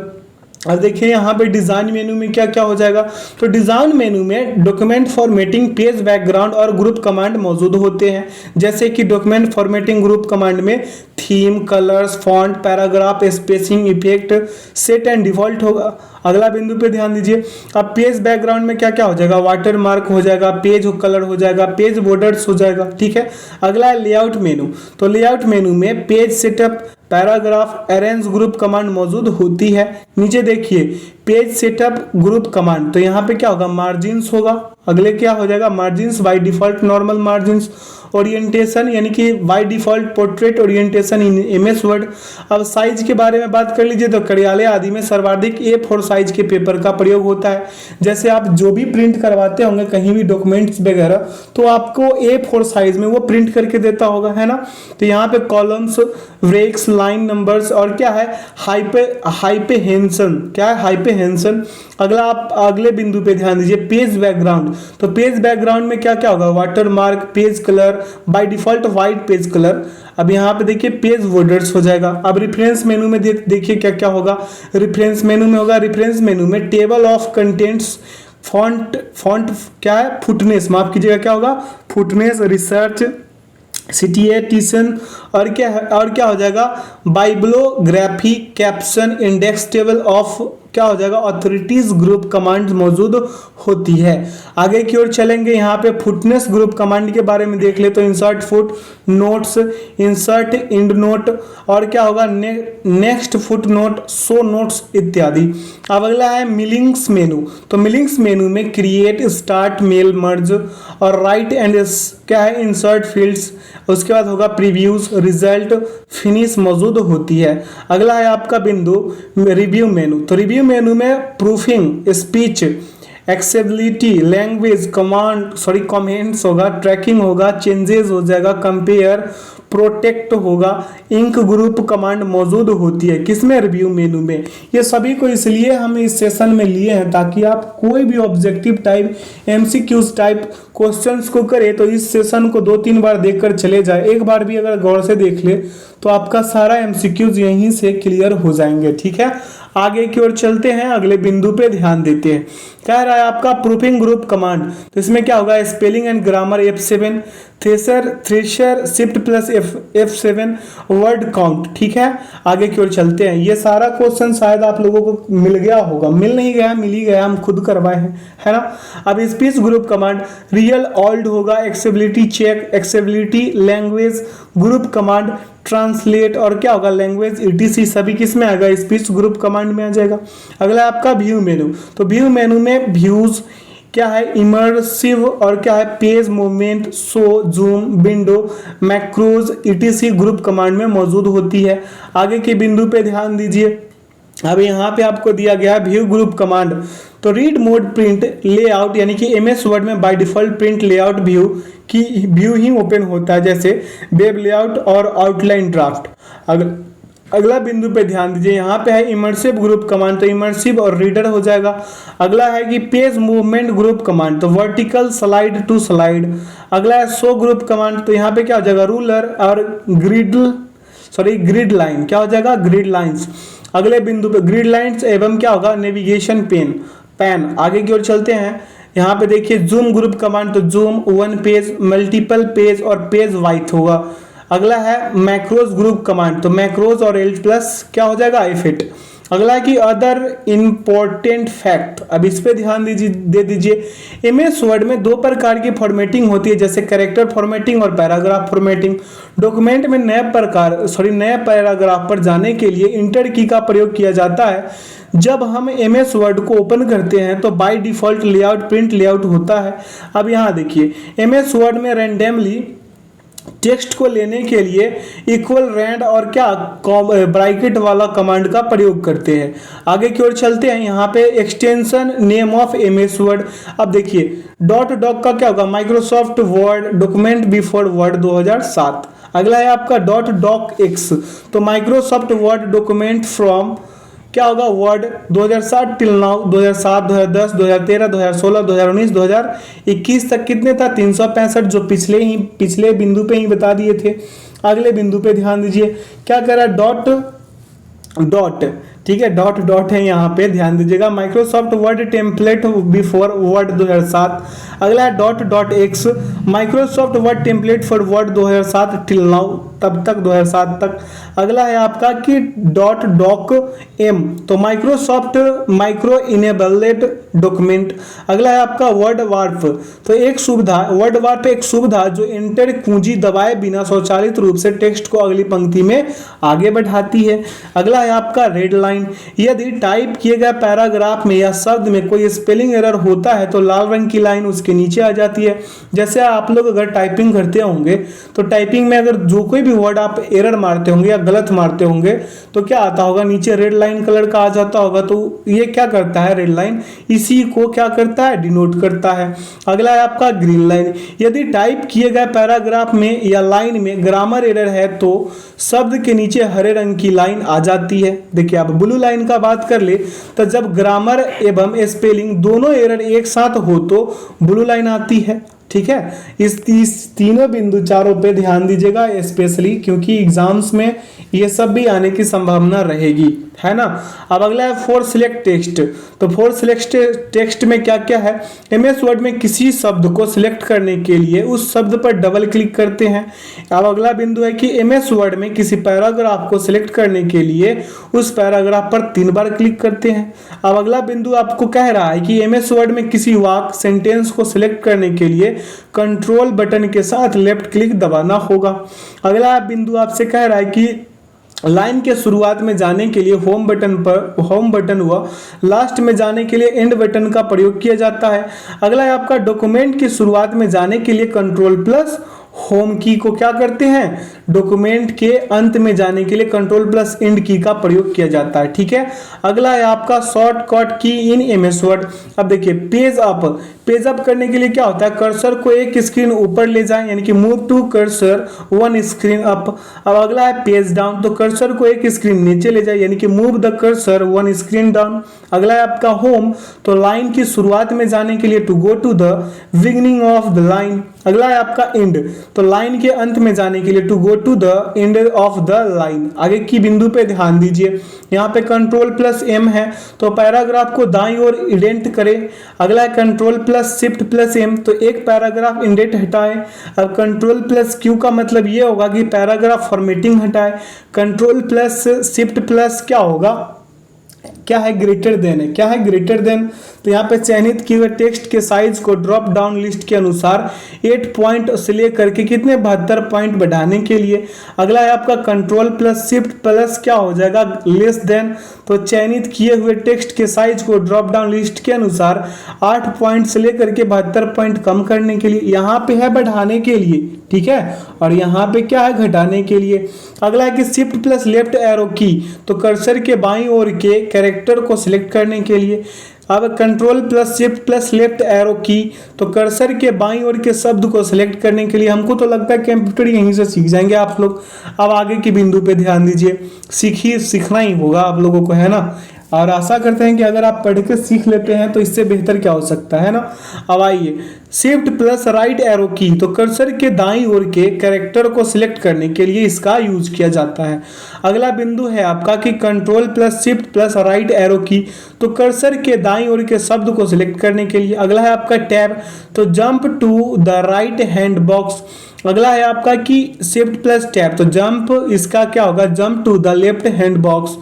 अब देखिए यहाँ पे डिजाइन मेनू में क्या क्या हो जाएगा, तो डिजाइन मेनू में डॉक्यूमेंट फॉर्मेटिंग, पेज बैकग्राउंड और ग्रुप कमांड मौजूद होते हैं। जैसे कि डॉक्यूमेंट फॉर्मेटिंग ग्रुप कमांड में theme, colours, font, paragraph, spacing, effect, set and default होगा। अगला बिंदु पे ध्यान दीजिए। अब पेज बैकग्राउंड में क्या क्या हो जाएगा, वाटर मार्क हो जाएगा, पेज कलर हो जाएगा, पेज बॉर्डर्स हो जाएगा, ठीक है। अगला है लेआउट मेनू, तो लेआउट मेनू में page setup, paragraph, arrange group command मौजूद होती है। नीचे देखिए पेज सेटअप ग्रुप कमांड, तो यहाँ पे क्या होगा, मार्जिन्स होगा। अगले क्या हो जाएगा, margins by default normal margins, orientation यानी कि by default portrait orientation in MS word. अब साइज के बारे में बात कर लीजिए तो कार्यालय आदि में सर्वाधिक A4 साइज के पेपर का प्रयोग होता है। जैसे आप जो भी प्रिंट करवाते होंगे कहीं भी डॉक्यूमेंट्स वगैरह, तो आपको A4 साइज में वो प्रिंट करके देता होगा, है ना। तो यहाँ पे कॉलम्स, ब्रेक्स, लाइन नंबर्स, और क्या है हाइपेहेंसन, क्या है हाइपेहेंसन। अगला आप अगले बिंदु पे ध्यान दीजिए, पेज बैकग्राउंड, तो पेज बैकग्राउंड में क्या क्या होगा, water mark, page colour, by default white page colour. अब यहाँ पे देखिए पेज बॉर्डर्स हो जाएगा। अब रेफरेंस मेनू में देखिए क्या क्या होगा, रेफरेंस मेनू में होगा, रेफरेंस मेनू में टेबल ऑफ कंटेंट्स, फॉन्ट क्या है, फुटनेस, माफ कीजिएगा क्या होगा, फुटनेस, रिसर्च, सिटिएशन, और क्या हो जाएगा, बाइब्लोग्राफी, कैप्शन, इंडेक्स टेबल ऑफ क्या हो जाएगा, अथॉरिटीज ग्रुप कमांड मौजूद होती है। आगे की ओर चलेंगे, यहाँ पे फुटनेस ग्रुप कमांड के बारे में देख ले तो insert footnotes, insert endnote, और क्या होगा next footnote, show notes इत्यादि। अब अगला है मिलिंग्स मेनू, तो मिलिंग्स मेनू में क्रिएट, स्टार्ट, मेल, मर्ज, और राइट एंड क्या है इंसर्ट फील्ड्स। उसके बाद होगा प्रीव्यूज, रिजल्ट, फिनिश मौजूद होती है। अगला है आपका बिंदु रिव्यू मेनू, तो रिव्यू मेनू में proofing, speech, accessibility, language, comments होगा, ट्रैकिंग होगा, चेंजेस हो जाएगा, कंपेयर, प्रोटेक्ट होगा, इंक ग्रुप कमांड मौजूद होती है। किसमें, रिव्यू मेनू में। ये सभी को इसलिए हम इस सेशन में लिए हैं ताकि आप कोई भी objective type, MCQs type questions को करें तो इस सेशन को 2-3 बार देखकर चले जाए। एक बार भी अगर गौर से देख ले तो आपका सारा एमसीक्यूज यहीं से क्लियर हो जाएंगे, ठीक है। आगे की ओर चलते हैं, अगले बिंदु पे ध्यान देते हैं। कह रहा है आपका प्रूफिंग ग्रुप कमांड, तो इसमें क्या होगा, spelling and grammar F7, thresher shift plus F7, word count, ठीक है। आगे की ओर चलते हैं। ये सारा क्वेश्चन शायद आप लोगों को मिल गया होगा, मिल नहीं गया, मिल ही गया, हम खुद करवाए हैं, है ना। अब speech group command read aloud होगा, accessibility check, accessibility, language group command, translate, और क्या होगा लैंग्वेज ETC, सभी किस में आएगा, स्पीच ग्रुप कमांड में आ जाएगा। अगला आपका व्यू मेनू, तो व्यू मेनू में व्यूज क्या है, इमर्सिव, और क्या है page movement, show, zoom, window, macros ETC group command में मौजूद होती है। आगे के बिंदु पे ध्यान दीजिए। अब यहाँ पे आपको दिया गया है व्यू ग्रुप कमांड, तो रीड मोड प्रिंट लेआउट, यानी कि MS वर्ड में by default print layout view he open होता है, जैसे वेब लेआउट और आउटलाइन ड्राफ्ट। अगला बिंदु पे ध्यान दीजिए, यहाँ पे है इमर्सिव ग्रुप कमांड, तो इमर्सिव और रीडर हो जाएगा। अगला है कि पेज मूवमेंट ग्रुप कमांड, तो वर्टिकल, स्लाइड टू स्लाइड। अगला है शो ग्रुप कमांड, तो यहाँ पे क्या हो जाएगा, रूलर और ग्रिड लाइन, क्या हो जाएगा, ग्रिड लाइंस। अगले बिंदु पे ग्रिड लाइंस एवं क्या होगा, नेविगेशन पैन। आगे की ओर चलते हैं, यहाँ पे देखिए जूम ग्रुप कमांड, तो zoom, one page, multiple page और पेज वाइट होगा। अगला है मैक्रोज ग्रुप कमांड, तो मैक्रोज और L+ क्या हो जाएगा, इफेक्ट। अगला है कि अदर इंपॉर्टेंट फैक्ट, अब इस पे ध्यान दे दीजिए। MS वर्ड में 2 प्रकार की फॉर्मेटिंग होती है, जैसे कैरेक्टर फॉर्मेटिंग और पैराग्राफ फॉर्मेटिंग। डॉक्यूमेंट में नए पैराग्राफ पर जाने के लिए इंटर की का प्रयोग किया जाता है। जब हम MS वर्ड को ओपन करते हैं तो by default layout print layout होता है। अब यहाँ देखिए MS वर्ड में रैंडमली टेक्स्ट को लेने के लिए इक्वल रैंड और क्या ब्रैकेट वाला कमांड का प्रयोग करते हैं। आगे की ओर चलते हैं, यहाँ पे extension name of MS word. अब देखिए डॉट डॉक का क्या होगा, Microsoft word document before word 2007। अगला है आपका डॉट डॉक एक्स, तो माइक्रोसॉफ्ट वर्ड डॉक्यूमेंट फ्रॉम क्या होगा वर्ड 2007 टिल नाउ, 2007 2010 2013 2016 2019 2021 तक कितने था 365, जो पिछले बिंदु पे ही बता दिए थे। अगले बिंदु पे ध्यान दीजिए क्या कर रहा है, डॉट डॉट, ठीक है, डॉट डॉट है यहाँ पे, ध्यान दीजिएगा, Microsoft word template before word 2007। अगला है dot dot x, Microsoft word template for word 2007 till now, तब तक 2007 तक। अगला है आपका कि डॉट डॉक एम, तो माइक्रोसॉफ्ट माइक्रो इनेबल्ड डॉक्यूमेंट। अगला है आपका वर्ड वार्प, तो एक सुविधा, वर्ड वार्प एक सुविधा जो इंटर कुंजी दबाए बिना स्वचालित रूप से टेक्स्ट को अगली पंक्ति में आगे बढ़ाती है। अगला है आपका रेड लाइन, यदि टाइप किए गए पैराग्राफ में या शब्द में कोई स्पेलिंग एरर होता है तो लाल रंग की लाइन उसके नीचे आ जाती है। जैसे आप लोग अगर टाइपिंग करते होंगे तो टाइपिंग में अगर जो कोई भी वर्ड आप एरर मारते होंगे या गलत मारते होंगे तो क्या आता होगा, नीचे रेड लाइन कलर का आ जाता होगा। तो ये क्या करता है, रेड लाइन इसी को क्या करता है, डिनोट करता है। अगला है आपका ग्रीन लाइन, यदि टाइप किए गए पैराग्राफ में या लाइन में ग्रामर एरर है तो शब्द के नीचे हरे रंग की लाइन आ जाती है। देखिए आप ब्लू लाइन का बात कर ले तो जब ग्रामर एवं स्पेलिंग दोनों एरर एक साथ हो तो ब्लू लाइन आती है, ठीक है। इस तीनों बिंदु चारों पे ध्यान दीजिएगा स्पेशली, क्योंकि एग्जाम्स में ये सब भी आने की संभावना रहेगी, है ना। अब अगला है फॉर सिलेक्ट टेक्स्ट, तो फॉर सिलेक्ट टेक्स्ट में क्या क्या है, एमएस वर्ड में किसी शब्द को सिलेक्ट करने के लिए उस शब्द पर डबल क्लिक करते हैं। अब अगला बिंदु है कि एमएस वर्ड में किसी पैराग्राफ को सिलेक्ट करने के लिए उस पैराग्राफ पर 3 बार क्लिक करते हैं। अब अगला बिंदु आपको कह रहा है कि एमएस वर्ड में किसी वाक्य सेंटेंस को सिलेक्ट करने के लिए कंट्रोल बटन के साथ लेफ्ट क्लिक दबाना होगा। अगला बिंदु आपसे कह रहा है कि लाइन के शुरुआत में जाने के लिए होम बटन व लास्ट में जाने के लिए एंड बटन का प्रयोग किया जाता है। अगला है आपका डॉक्यूमेंट की शुरुआत में जाने के लिए कंट्रोल प्लस होम की को क्या करते हैं, डॉक्यूमेंट के अंत में जाने के लिए कंट्रोल प्लस एंड की का प्रयोग किया जाता है, ठीक है। अगला है आपका शॉर्टकट की इन एमएस वर्ड। अब देखिए पेज अप करने के लिए क्या होता है, कर्सर को एक स्क्रीन ऊपर ले जाएं, यानी कि move to cursor 1 screen up. अब अगला है पेज डाउन, तो कर्सर को एक स्क्रीन नीचे ले जाए, यानी कि move the cursor 1 screen down. अगला है आपका होम, तो लाइन की शुरुआत में जाने के लिए to go to the beginning of the line. अगला है आपका एंड, तो लाइन के अंत में जाने के लिए to go to the end of the line. आगे की बिंदु पे ध्यान दीजिए, यहाँ पे कंट्रोल प्लस एम है तो पैराग्राफ को दाईं ओर इंडेंट करें। अगला है control plus shift plus M, तो एक पैराग्राफ इंडेंट हटाएं। अब कंट्रोल प्लस क्यू का मतलब ये होगा कि पैराग्राफ फॉर्मेटिंग हटाएं। कंट्रोल प्लस शिफ्ट प्लस क्या होगा, क्या है, ग्रेटर देन है। क्या है, ग्रेटर देन, तो यहाँ पे चयनित किए हुए टेक्स्ट के साइज को ड्रॉप डाउन लिस्ट के अनुसार 8 पॉइंट से लेकर के कितने 72 पॉइंट बढ़ाने के लिए। अगला है आपका कंट्रोल प्लस शिफ्ट प्लस क्या हो जाएगा, लेस देन, तो चयनित किए हुए टेक्स्ट के साइज को ड्रॉप डाउन लिस्ट के अनुसार 8 पॉइंट से लेकर के 72 पॉइंट कम करने के लिए। यहाँ पे है बढ़ाने के लिए, ठीक है, और यहाँ पे क्या है, घटाने के लिए। अगला है कि शिफ्ट प्लस लेफ्ट एरो की, तो कर्सर के बाईं ओर के कैरेक्टर को सिलेक्ट करने के लिए। अब control plus shift plus left arrow की, तो कर्सर के बाईं ओर के शब्द को सिलेक्ट करने के लिए। हमको तो लगता है कंप्यूटर यहीं से सीख जाएंगे आप लोग। अब आगे की बिंदु पे ध्यान दीजिए, सीखना ही होगा आप लोगों को, है ना, और आशा करते हैं कि अगर आप पढ़ के सीख लेते हैं तो इससे बेहतर क्या हो सकता है ना। अब आइए, शिफ्ट प्लस राइट एरो की, तो कर्सर के दाईं ओर के कैरेक्टर को सिलेक्ट करने के लिए इसका यूज किया जाता है। अगला बिंदु है आपका कि control plus shift plus right arrow की, तो कर्सर के दाईं ओर के शब्द को सिलेक्ट करने के लिए। अगला है आपका टैब, तो jump to the right hand box. अगला है आपका कि शिफ्ट प्लस टैब, तो जंप इसका क्या होगा, jump to the left hand box.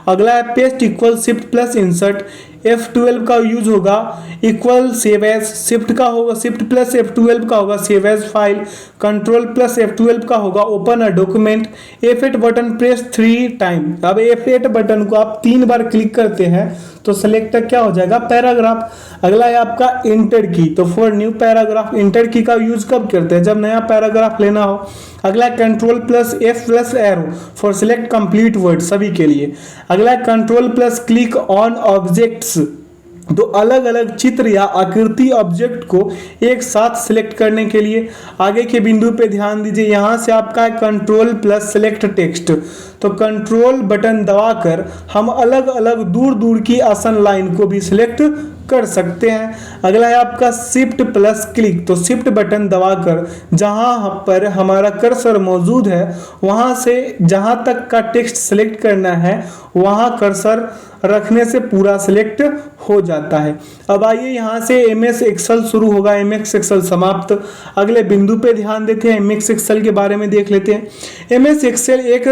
अगला है paste equal shift plus insert, F12 का यूज होगा इक्वल सेव एज, शिफ्ट का होगा शिफ्ट प्लस F12 का होगा save as file, control plus F12 का होगा open a document, F8 button press 3 time. अब F8 बटन को आप 3 बार क्लिक करते हैं तो सेलेक्ट क्या हो जाएगा, पैराग्राफ। अगला है आपका इंटर की, तो फॉर न्यू पैराग्राफ, इंटर की का यूज कब करते हैं, जब नया पैराग्राफ लेना हो। अगला control plus F plus arrow for select complete word, सभी के लिए। अगला control plus click on objects, तो अलग अलग चित्र या आकृति ऑब्जेक्ट को एक साथ सिलेक्ट करने के लिए। आगे के बिंदु पे ध्यान दीजिए, यहां से आपका है कंट्रोल प्लस सेलेक्ट टेक्स्ट, तो कंट्रोल बटन दबाकर हम अलग अलग दूर दूर की आसन लाइन को भी सिलेक्ट कर सकते हैं। अगला है आपका शिफ्ट प्लस क्लिक, तो शिफ्ट बटन दबाकर जहां पर हमारा कर्सर मौजूद है वहां से जहां तक का टेक्स्ट सिलेक्ट करना है वहां कर्सर रखने से पूरा सिलेक्ट हो जाता है। अब आइए यहाँ से MS एक्सेल शुरू होगा, MS एक्सेल समाप्त। अगले बिंदु पे ध्यान देते हैं, MS एक्सेल के बारे में देख लेते हैं। MS एक्सेल एक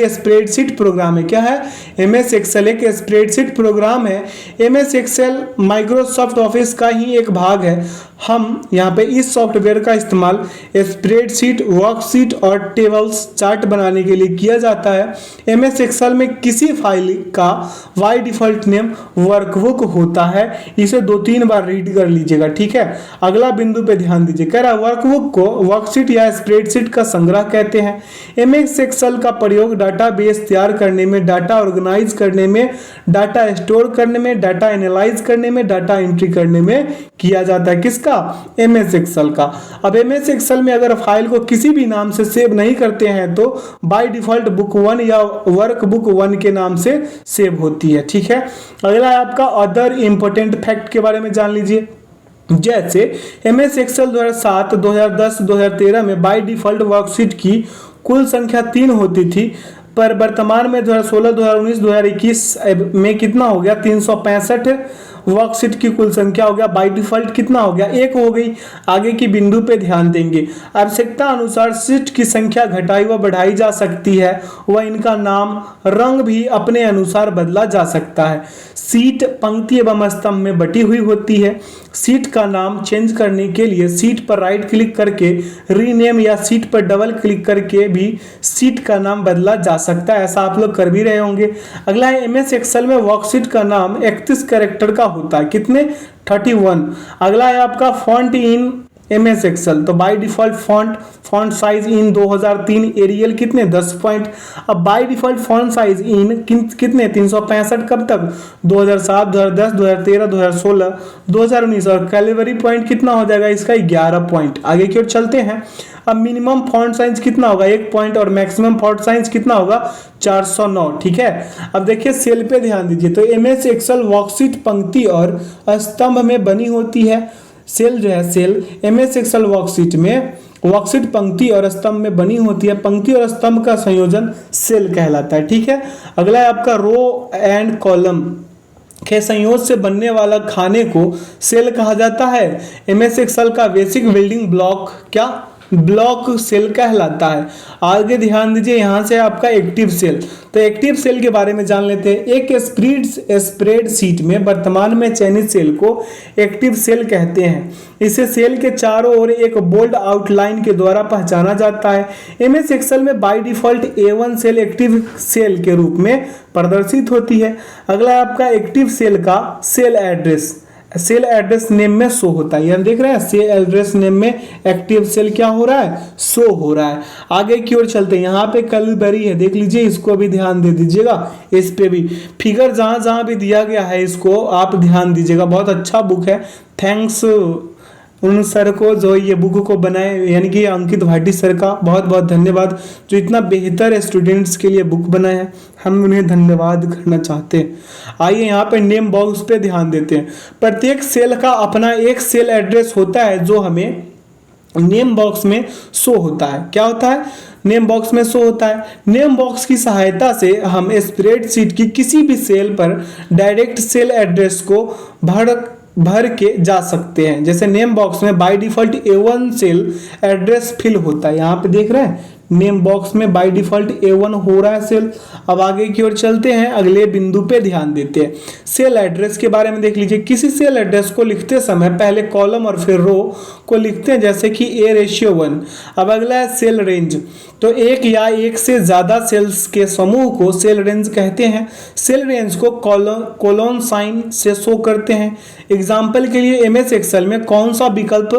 स्प्रेडशीट प्रोग्राम है। क्या है, MS एक्सेल एक स्प्रेडशीट प्रोग्राम है। MS एक्सेल माइक्रोसॉफ्ट ऑफिस का ही एक भाग है। हम यहाँ पे इस सॉफ्टवेयर का इस्तेमाल स्प्रेडशीट, वर्कशीट और टेबल्स, चार्ट बनाने के लिए किया जाता है। MS एक्सेल में किसी फाइल का बाय डिफॉल्ट नेम वर्कबुक होता है, इसे 2-3 बार रीड कर लीजिएगा, ठीक है। अगला बिंदु पे ध्यान दीजिए, कह रहा है वर्कबुक को वर्कशीट या स्प्रेडशीट का संग्रह कहते हैं। MS एक्सेल का प्रयोग डाटाबेस तैयार करने में, डाटा ऑर्गेनाइज करने में, डाटा स्टोर करने में, डाटा एनालाइज करने में, डाटा एंट्री करने में किया जाता है। किसका, MS एक्सेल का। अब MS एक्सेल में अगर फाइल को किसी भी नाम से सेव नहीं करते हैं तो बाय डिफॉल्ट बुक 1 या वर्क बुक 1 के नाम से सेव होती है, ठीक है। अगला है आपका अदर इंपॉर्टेंट फैक्ट के बारे में जान लीजिए। जैसे MS एक्सेल 2007, 2010, 2013 में बाय डिफॉल्ट वर्कशीट की कुल संख्या 3 होती थी, पर वर्तमान में 2016, 2019, 2021 में कितना हो गया, 365 वर्कशीट की कुल संख्या हो गया। बाय डिफॉल्ट कितना हो गया, 1 हो गई। आगे की बिंदु पे ध्यान देंगे, आवश्यकता अनुसार शीट की संख्या घटाई व बढ़ाई जा सकती है व इनका नाम, रंग भी अपने अनुसार बदला जा सकता है। शीट पंक्ति एवं स्तंभ में बटी हुई होती है। शीट का नाम चेंज करने के लिए शीट पर राइट क्लिक करके रीनेम या शीट पर डबल क्लिक करके भी शीट का नाम बदला जा सकता है, ऐसा आप लोग कर भी रहे होंगे। अगला है MS एक्सेल में वर्कशीट का नाम 31 कैरेक्टर का होता है, कितने, 31। अगला है आपका फॉन्ट इन MS एक्सेल, तो by default font size in 2003 Arial कितने, 10 पॉइंट। अब by default font size in कितने, 365, कब तक, 2007, 2010, 2013, 2016, 2019। और कैलिबरी पॉइंट कितना हो जाएगा इसका, 11 पॉइंट। आगे की ओर चलते हैं। अब मिनिमम फॉन्ट साइज कितना होगा, 1 पॉइंट, और मैक्सिमम फॉन्ट साइज कितना होगा, 409, ठीक है। अब देखिए सेल पे ध्यान दीजिए, तो MS एक्सेल वर्कशीट पंक्ति और स्तंभ में बनी होती है। सेल जो है, सेल MS एक्सेल वर्कशीट में वर्कशीट पंक्ति और स्तंभ में बनी होती है। पंक्ति और स्तंभ का संयोजन सेल कहलाता है, ठीक है। अगला है आपका रो एंड कॉलम के संयोग से बनने वाला खाने को सेल कहा जाता है। MS एक्सेल का बेसिक बिल्डिंग ब्लॉक क्या, ब्लॉक सेल कहलाता है। आगे ध्यान दीजिए, यहाँ से आपका एक्टिव सेल, तो एक्टिव सेल के बारे में जान लेते हैं। एक स्प्रेडशीट में वर्तमान में चयनित सेल को एक्टिव सेल कहते हैं। इसे सेल के चारों ओर एक बोल्ड आउटलाइन के द्वारा पहचाना जाता है। MS एक्सेल में by default A1 cell active cell के रूप में प्रदर्शित होती है। अगला है आपका एक्टिव सेल का cell address, cell address name में शो होता है। हम देख रहे हैं सेल एड्रेस नेम में एक्टिव सेल क्या हो रहा है, शो हो रहा है। आगे की ओर चलते हैं, यहाँ पे कैलिबरी है, देख लीजिए, इसको भी ध्यान दे दीजिएगा। इस पे भी फिगर जहां जहां भी दिया गया है इसको आप ध्यान दीजिएगा। बहुत अच्छा बुक है। थैंक्स उन सर को जो ये बुक को बनाए, यानी कि अंकित भाटी सर का बहुत बहुत धन्यवाद, जो इतना बेहतर स्टूडेंट्स के लिए बुक बनाए हैं। हम उन्हें धन्यवाद करना चाहते हैं। आइए यहाँ पे नेम बॉक्स पे ध्यान देते हैं। प्रत्येक सेल का अपना एक सेल एड्रेस होता है जो हमें नेम बॉक्स में शो होता है। क्या होता है, नेम बॉक्स में शो होता है। नेम बॉक्स की सहायता से हम स्प्रेडशीट की किसी भी सेल पर डायरेक्ट सेल एड्रेस को भर के जा सकते हैं। जैसे नेम बॉक्स में by default A1 cell address fill होता है, यहाँ पे देख रहे हैं नेम बॉक्स में बाय डिफॉल्ट A1 हो रहा है सेल। अब आगे की ओर चलते हैं, अगले बिंदु पे ध्यान देते हैं। सेल एड्रेस के बारे में देख लीजिए। किसी सेल एड्रेस को लिखते समय पहले कॉलम और फिर रो को लिखते हैं, जैसे कि A:1। अब अगला है सेल रेंज। तो एक या एक से ज्यादा सेल्स के समूह को सेल रेंज कहते हैं। सेल रेंज को कोलोन साइन से शो करते हैं। एग्जाम्पल के लिए MS एक्सेल में कौन सा विकल्प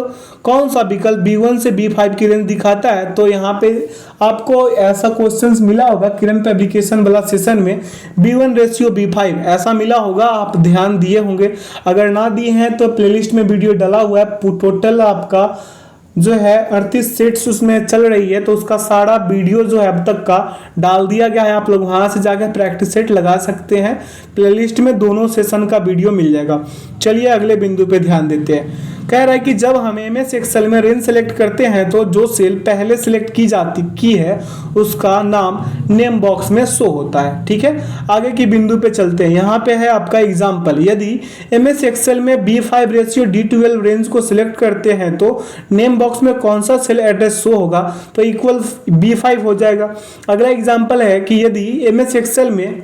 B1 से B5 की रेंज दिखाता है। तो यहाँ पे आपको ऐसा क्वेश्चंस मिला होगा किरण पब्लिकेशन वाला सेशन में, B1:B5 ऐसा मिला होगा, आप ध्यान दिए होंगे। अगर ना दिए हैं तो प्लेलिस्ट में वीडियो डाला हुआ है, टोटल आपका जो है 38 सेट्स उसमें चल रही है, तो उसका सारा वीडियो जो है अब तक का डाल दिया गया है। आप लोग वहां से जाकर प्रैक्टिस सेट लगा सकते हैं। प्लेलिस्ट में दोनों सेशन का वीडियो मिल जाएगा। चलिए अगले बिंदु पे ध्यान देते हैं। कह रहा है कि जब हम MS एक्सेल में रेंज सेलेक्ट करते हैं तो जो सेल पहले सेलेक्ट की है उसका नाम नेम बॉक्स में शो होता है। ठीक है, आगे की बिंदु पे चलते हैं। यहाँ पे है आपका एग्जाम्पल। यदि MS एक्सेल में B5:D12 रेंज को सिलेक्ट करते हैं तो नेम बॉक्स में कौन सा सेल एड्रेस शो होगा, तो इक्वल B5 हो जाएगा। अगला एग्जाम्पल है कि यदि MS एक्सेल में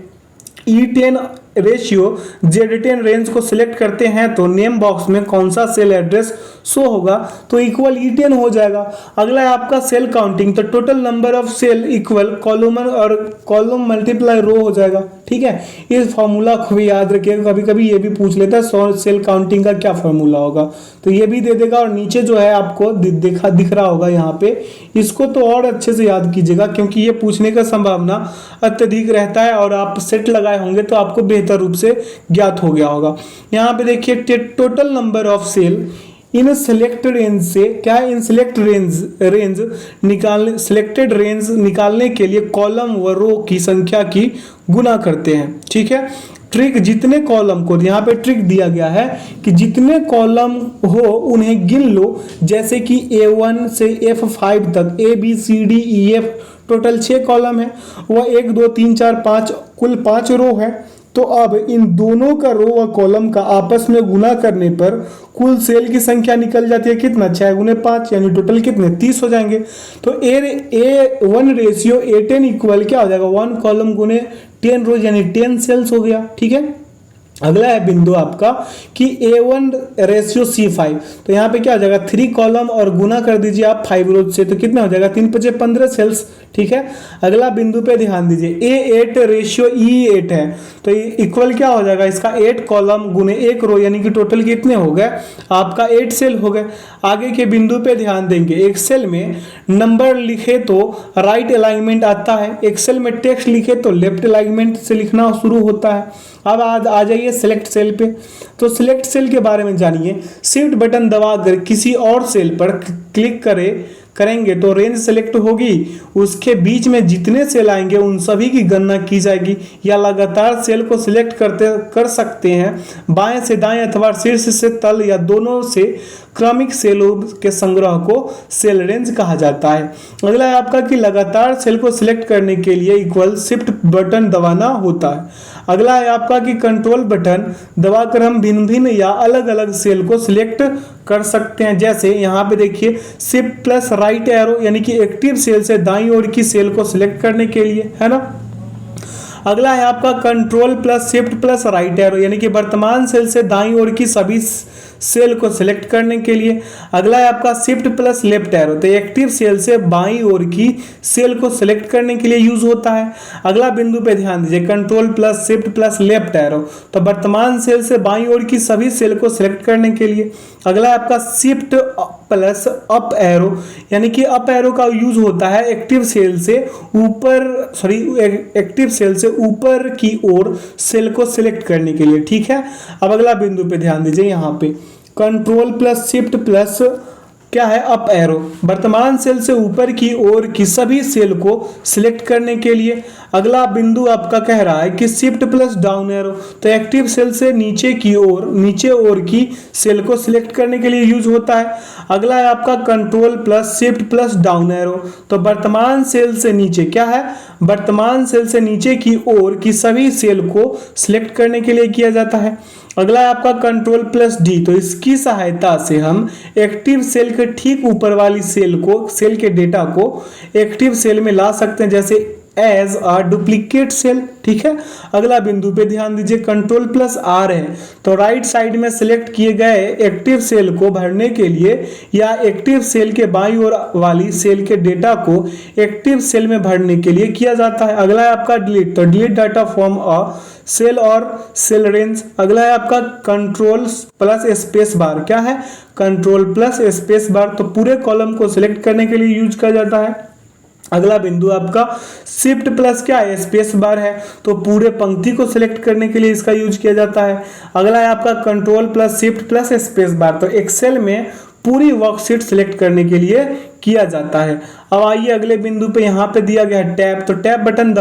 E10:Z10 रेंज को सिलेक्ट करते हैं तो नेम बॉक्स में कौन सा सेल एड्रेस शो होगा, तो इक्वल E10 हो जाएगा। अगला है आपका सेल काउंटिंग। तो total number of cell equal column multiply row हो जाएगा। ठीक है, इस फॉर्मूला को भी याद रखिएगा, कभी कभी ये भी पूछ लेता है सेल काउंटिंग का क्या फॉर्मूला होगा, तो ये भी दे देगा। और नीचे जो है आपको दिख रहा होगा यहाँ पे, इसको तो और अच्छे से याद कीजिएगा क्योंकि ये पूछने का संभावना अत्यधिक रहता है और आप सेट लगाए होंगे तो आपको बेहतर रूप से ज्ञात हो गया होगा। यहाँ पे देखिए total number of cell in select range से क्या है, इन सिलेक्टेड रेंज निकालने के लिए कॉलम व रो की संख्या की गुना करते हैं। ठीक है, ट्रिक जितने कॉलम को यहाँ पे ट्रिक दिया गया है कि जितने कॉलम हो उन्हें गिन लो, जैसे कि A1 से F5 तक ABCDEF टोटल 6 कॉलम है, वह 1 2 3 4 5 कुल 5 रो है। तो अब इन दोनों का रो व कॉलम का आपस में गुना करने पर कुल सेल की संख्या निकल जाती है कितना, 6 गुने 5 यानी टोटल कितने 30 हो जाएंगे। तो A1:A10 इक्वल क्या हो जाएगा, 1 कॉलम गुने 10 रोज यानी 10 सेल्स हो गया। ठीक है, अगला है बिंदु आपका कि A1:C5। तो यहाँ पे क्या हो जाएगा, 3 कॉलम और गुना कर दीजिए आप 5 रोज से, तो कितना हो जाएगा 3 × 5 = 15 सेल्स। ठीक है, अगला बिंदु पे ध्यान दीजिए। A8:E8 है, तो इक्वल क्या हो जाएगा इसका, 8 कॉलम गुने 1 रो यानी कि टोटल कितने हो गए आपका 8 सेल हो गए। आगे के बिंदु पे ध्यान देंगे। एक्सेल में नंबर लिखे तो राइट अलाइनमेंट आता है, एक्सेल में टेक्स्ट लिखे तो लेफ्ट अलाइनमेंट से लिखना शुरू होता है। अब आ जाइए सिलेक्ट सेल पे। तो सिलेक्ट सेल के बारे में जानिए। शिफ्ट बटन दबाकर किसी और सेल पर क्लिक करेंगे तो रेंज सेलेक्ट होगी, उसके बीच में जितने सेल आएंगे उन सभी की गणना की जाएगी। या लगातार सेल को सिलेक्ट कर सकते हैं, बाएं से दाएं अथवा शीर्ष से तल या दोनों से क्रमिक सेलों के संग्रह को सेल रेंज कहा जाता है। अगला है आपका कि लगातार सेल को सिलेक्ट करने के लिए इक्वल शिफ्ट बटन दबाना होता है। अगला है आपका कि कंट्रोल बटन दबाकर हम भिन्न भिन्न या अलग अलग सेल को सिलेक्ट कर सकते हैं। जैसे यहाँ पे देखिए शिफ्ट प्लस राइट एरो यानी कि एक्टिव सेल से दाईं ओर की सेल को सिलेक्ट करने के लिए, है ना। अगला है आपका control plus shift plus right arrow यानी कि वर्तमान सेल से दाईं ओर की सभी सेल को सिलेक्ट करने के लिए। अगला है आपका शिफ्ट प्लस लेफ्ट एरो, तो एक्टिव सेल से बाईं ओर की सेल को सिलेक्ट करने के लिए यूज होता है। अगला बिंदु पे ध्यान दीजिए, control plus shift plus left arrow, तो वर्तमान सेल से बाईं ओर की सभी सेल को सिलेक्ट करने के लिए। अगला है आपका शिफ्ट प्लस अप एरो यानी कि अप एरो का यूज होता है एक्टिव सेल से ऊपर की ओर सेल को सिलेक्ट करने के लिए। ठीक है, अब अगला बिंदु पे ध्यान दीजिए, यहाँ पे कंट्रोल प्लस शिफ्ट प्लस क्या है अप एरो, वर्तमान सेल से ऊपर की ओर की सभी सेल को सिलेक्ट करने के लिए। अगला बिंदु आपका कह रहा है कि शिफ्ट प्लस डाउन एरो, तो एक्टिव सेल से नीचे ओर की सेल को सिलेक्ट करने के लिए यूज होता है। अगला है आपका control plus shift plus down arrow, तो वर्तमान सेल से नीचे क्या है, वर्तमान सेल से नीचे की ओर की सभी सेल को सिलेक्ट करने के लिए किया जाता है। अगला है आपका कंट्रोल प्लस डी। तो इसकी सहायता से हम एक्टिव सेल के ठीक ऊपर वाली सेल के डेटा को एक्टिव सेल में ला सकते हैं, जैसे एज अ डुप्लीकेट सेल। ठीक है, अगला बिंदु पे ध्यान दीजिए, कंट्रोल प्लस आर है। तो राइट साइड में सिलेक्ट किए गए एक्टिव सेल को भरने के लिए या एक्टिव सेल के बाईं ओर वाली सेल के डेटा को एक्टिव सेल में भरने के लिए किया जाता है। अगला है आपका डिलीट। तो delete data from a cell और सेल रेंज। अगला है आपका कंट्रोल प्लस स्पेस बार। क्या है? Control plus space bar. तो पूरे कॉलम को सिलेक्ट करने के लिए यूज किया जाता है। अगला बिंदु आपका शिफ्ट प्लस क्या है? स्पेस बार है। तो पूरे पंक्ति को सिलेक्ट करने के लिए इसका यूज किया जाता है। अगला है आपका control plus shift plus space bar. तो एक्सेल में पूरी वर्कशीट सिलेक्ट करने के लिए किया जाता है। अब आइए अगले बिंदु पे, यहाँ पे दिया गया है टैब। तो टैब बटन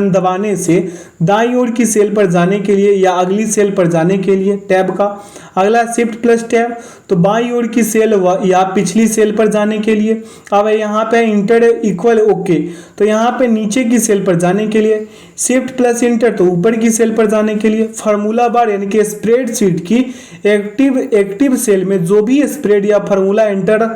दबाने से दाईं ओर की सेल पर जाने के लिए या अगली सेल पर जाने के लिए टैब का। अगला शिफ्ट प्लस टैब। तो बाईं ओर की सेल या पिछली सेल पर जाने के लिए। अब यहाँ पे इंटर इक्वल ओके। तो यहाँ पे नीचे की सेल पर जाने के लिए। शिफ्ट प्लस इंटर तो ऊपर की सेल पर जाने के लिए। फार्मूला बार यानी कि स्प्रेडशीट की एक्टिव सेल में जो भी स्प्रेड या फार्मूला एंटर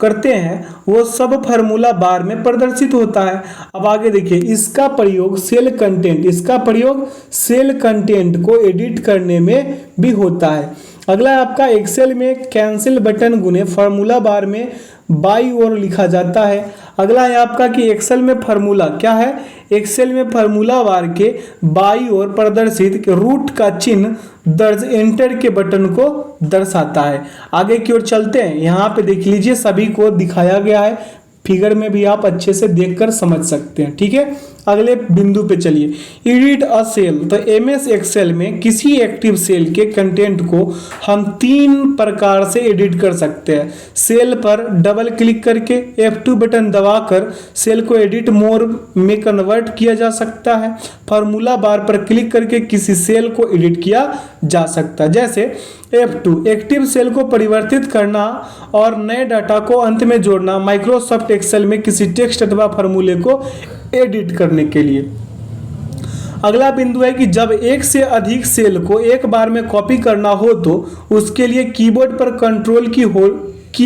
करते हैं वो सब फार्मूला बार में प्रदर्शित होता है। अब आगे देखिए, इसका प्रयोग सेल कंटेंट को एडिट करने में भी होता है। अगला आपका एक्सेल में कैंसिल बटन गुने फार्मूला बार में बाई ओर लिखा जाता है। अगला है आपका कि एक्सेल में फार्मूला क्या है? एक्सेल में फार्मूला बार के बाई ओर प्रदर्शित रूट का चिन्ह दर्ज एंटर के बटन को दर्शाता है। आगे की ओर चलते हैं। यहाँ पे देख लीजिए, सभी को दिखाया गया है, फिगर में भी आप अच्छे से देखकर समझ सकते हैं। ठीक है, अगले बिंदु पे चलिए, एडिट अ सेल। तो एमएस एक्सेल में किसी एक्टिव सेल के कंटेंट को हम 3 प्रकार से एडिट कर सकते हैं। सेल पर डबल क्लिक करके F2 बटन दबाकर सेल को एडिट मोड में कन्वर्ट किया जा सकता है। फार्मूला बार पर क्लिक करके किसी सेल को एडिट किया जा सकता है, जैसे F2 एक्टिव सेल को परिवर्तित करना और नए डाटा को अंत में जोड़ना। माइक्रोसॉफ्ट एक्सेल में किसी टेक्स्ट अथवा फार्मूले को एडिट करने के लिए। अगला बिंदु है कि जब एक से अधिक सेल को एक बार में कॉपी करना हो तो उसके लिए कीबोर्ड पर कंट्रोल की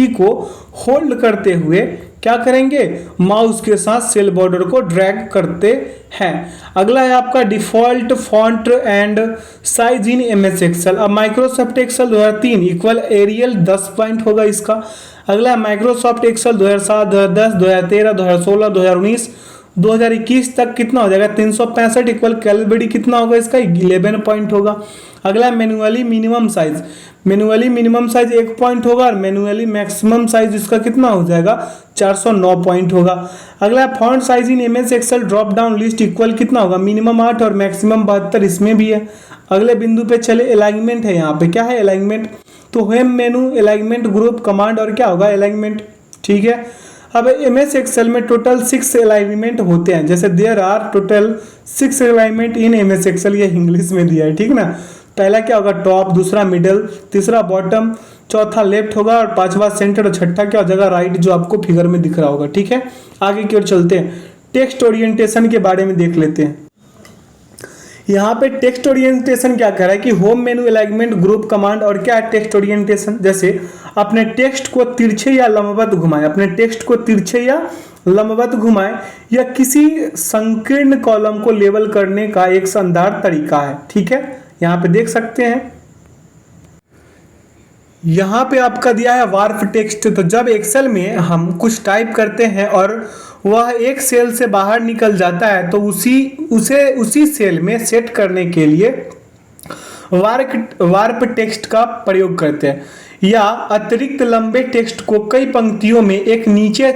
को होल्ड करते हुए क्या करेंगे? माउस के साथ सेल बॉर्डर को ड्रैग करते हैं। अगला है आपका default font and size in MS Excel. अब Microsoft Excel 2003 equal Arial 10 point होगा इसका। अगला माइक्रोसॉफ्ट एक्सेल 2007, 2010, 2013, 2016, 2019, 2021 तक कितना हो जाएगा? 365 इक्वल कैलबेरी कितना होगा इसका? 11 पॉइंट होगा। अगला मैनुअली मिनिमम साइज 1 पॉइंट होगा और मैनुअली मैक्सिमम साइज इसका कितना हो जाएगा? 409 पॉइंट होगा। अगला font size in MS Excel drop down list equal कितना होगा? मिनिमम 8 और मैक्सिमम 72 इसमें भी है। अगले बिंदु पे चले, अलाइनमेंट है। यहाँ पे क्या है? अलाइनमेंट। तो home menu, alignment, group, command और क्या होगा? अलाइनमेंट। ठीक है, अब एमएस एक्सेल में टोटल 6 अलाइनमेंट होते हैं, जैसे there are total 6 alignment in MS Excel. ये इंग्लिश में दिया है, ठीक ना। पहला क्या होगा? टॉप, दूसरा मिडिल, तीसरा बॉटम, चौथा लेफ्ट होगा और पांचवा सेंटर और छठा क्या हो जाएगा? राइट, जो आपको फिगर में दिख रहा होगा। ठीक है, आगे की ओर चलते हैं, टेक्स्ट ओरिएंटेशन के बारे में देख लेते हैं। यहाँ पे टेक्स्ट ओरिएंटेशन क्या कह रहा है कि home menu, alignment, group, command और क्या है? Text orientation. जैसे अपने टेक्स्ट को तिरछे या लंबवत घुमाएं, या किसी संकीर्ण कॉलम को लेबल करने का एक शानदार तरीका है। ठीक है, यहाँ पे देख सकते हैं, यहाँ पे आपका दिया है वार्प टेक्स्ट। तो जब एक्सेल में हम कुछ टाइप करते हैं और वह एक सेल से बाहर निकल जाता है तो उसी सेल में सेट करने के लिए वार्प टेक्स्ट का प्रयोग करते हैं, या अतिरिक्त लंबे टेक्स्ट को कई पंक्तियों में एक नीचे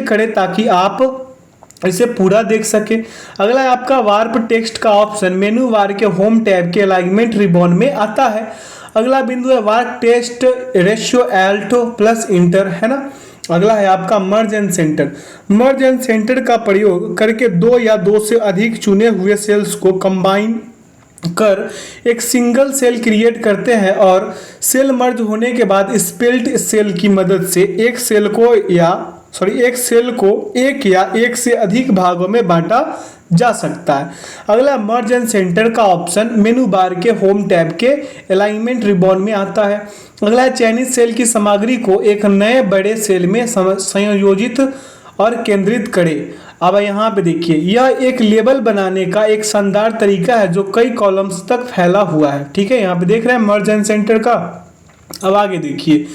करे ताकि आप इसे पूरा देख सके। अगला है आपका वार्प टेक्स्ट का ऑप्शन मेनू बार के होम टैब के अलाइनमेंट रिबॉन में आता है। अगला बिंदु है warp text ratio Alt plus inter, है ना। अगला है आपका मर्ज एंड सेंटर का प्रयोग करके 2 या 2 से अधिक चुने हुए सेल्स को कंबाइन कर एक सिंगल सेल क्रिएट करते हैं और सेल मर्ज होने के बाद स्प्लिट सेल की मदद से एक सेल को एक या एक से अधिक भागों में बांटा जा सकता है। अगला मर्ज एंड सेंटर का ऑप्शन मेनू बार के होम टैब के अलाइनमेंट रिबॉन में आता है। अगला है चयनित सेल की सामग्री को एक नए बड़े सेल में संयोजित और केंद्रित करें। अब यहाँ पे देखिए, यह एक लेबल बनाने का एक शानदार तरीका है जो कई कॉलम्स तक फैला हुआ है। ठीक है, यहाँ पे देख रहे हैं मर्ज एंड सेंटर का। अब आगे देखिए,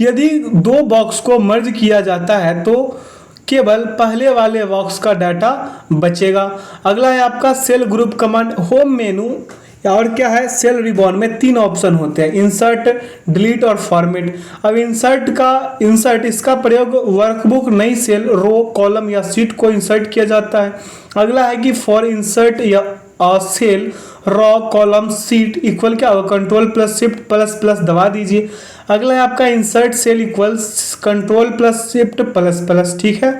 यदि दो बॉक्स को मर्ज किया जाता है तो केवल पहले वाले बॉक्स का डाटा बचेगा। अगला है आपका cell group command. Home menu और क्या है, सेल रिबॉन में 3 ऑप्शन होते हैं, इंसर्ट, डिलीट और फॉर्मेट। अब इंसर्ट इसका प्रयोग वर्कबुक, नई सेल, रो, कॉलम या शीट को इंसर्ट किया जाता है। अगला है कि फॉर इंसर्ट या cell, row, column, sheet equal क्या होगा, control plus shift plus plus दबा दीजिए। अगला है आपका insert cell equals control plus shift plus plus. ठीक है,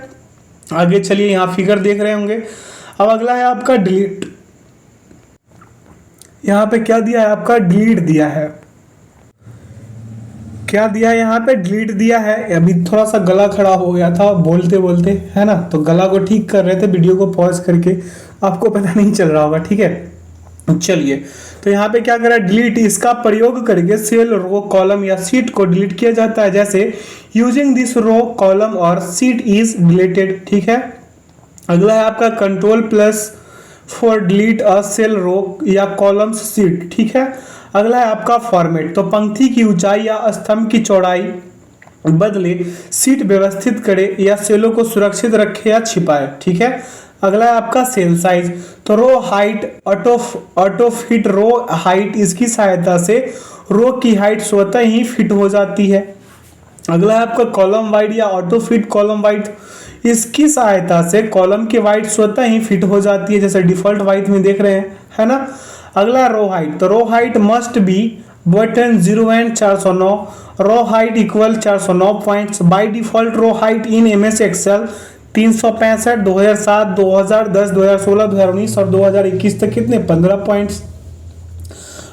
आगे चलिए, यहाँ फिगर देख रहे होंगे। अब अगला है आपका डिलीट। यहाँ पे क्या दिया है आपका, डिलीट दिया है। क्या दिया है यहाँ पे, डिलीट दिया है। अभी थोड़ा सा गला खड़ा हो गया था बोलते बोलते, है ना, तो गला को ठीक कर रहे थे वीडियो को पॉज करके, आपको पता नहीं चल रहा होगा। ठीक है, चलिए, तो यहाँ पे क्या करा, डिलीट इसका प्रयोग करके सेल, रो, कॉलम या शीट को डिलीट किया जाता है, जैसे यूजिंग दिस रो, कॉलम और शीट इज डिलीटेड। ठीक है, अगला है आपका control plus for delete a cell, row या कॉलम्स, शीट। ठीक है, अगला है आपका फॉर्मेट। तो पंक्ति की ऊंचाई या स्तंभ की चौड़ाई बदले, शीट व्यवस्थित करे या सेलों को सुरक्षित रखे या छिपाए। ठीक है, अगला है आपका सेल साइज। तो row height, auto fit row height, इसकी सहायता से रो की हाइट स्वतः ही फिट हो जाती है। अगला है आपका कॉलम वाइड या ऑटो फिट कॉलम वाइड, इसकी सहायता से कॉलम की वाइड स्वतः ही फिट हो जाती है, जैसे डिफॉल्ट वाइड में देख रहे हैं, है ना। अगला रो हाइट। तो row height must be button 0 and 409, row height equal 409 points. By default row height in MS Excel 365, 2007, 2010, 2016, 2019 और 2021 तक कितने, 15 पॉइंट्स।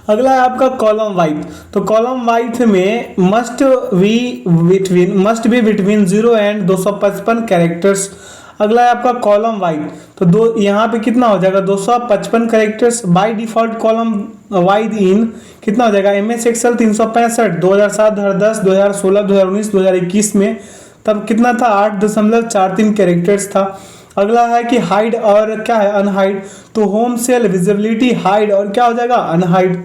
अगला है आपका कॉलम वाइड। तो कॉलम वाइड में must be between 0 and 255 characters. अगला है आपका कॉलम वाइड। तो दो यहाँ पे कितना हो जाएगा, 255 characters. By default column wide in कितना हो जाएगा, एमएस एक्सेल 365, 2007, 2010, 2016, 2019, 2021 में तब कितना था, 8.43 कैरेक्टर्स था। अगला है कि हाइड और क्या है, अनहाइड। तो होम सेल विजिबिलिटी हाइड और क्या हो जाएगा, अनहाइड।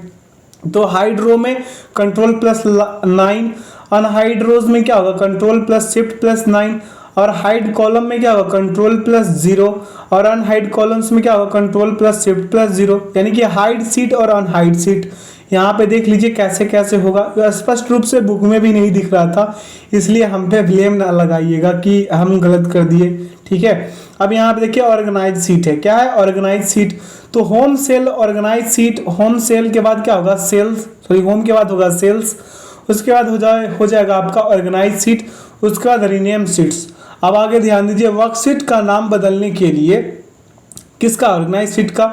तो हाइड रो में कंट्रोल प्लस 9, अनहाइड रोज में क्या होगा, कंट्रोल प्लस शिफ्ट प्लस 9, और हाइड कॉलम में क्या होगा, कंट्रोल प्लस 0, और अनहाइड कॉलम्स में क्या होगा, कंट्रोल प्लस शिफ्ट प्लस 0। यानी कि हाइड सीट और अनहाइड सीट यहाँ पे देख लीजिए कैसे कैसे होगा। स्पष्ट रूप से बुक में भी नहीं दिख रहा था, इसलिए हम पे ब्लेम ना लगाइएगा कि हम गलत कर दिए। ठीक है, अब यहाँ पे देखिए ऑर्गेनाइज सीट है। क्या है, ऑर्गेनाइज सीट। तो home cell, organize sheet, home cell के बाद क्या होगा, सेल्स, सॉरी होम के बाद होगा सेल्स, उसके बाद हो जाएगा आपका ऑर्गेनाइज सीट, उसके बाद रीनेम सीट्स। अब आगे ध्यान दीजिए, वर्कशीट का नाम बदलने के लिए, किसका, ऑर्गेनाइज सीट का,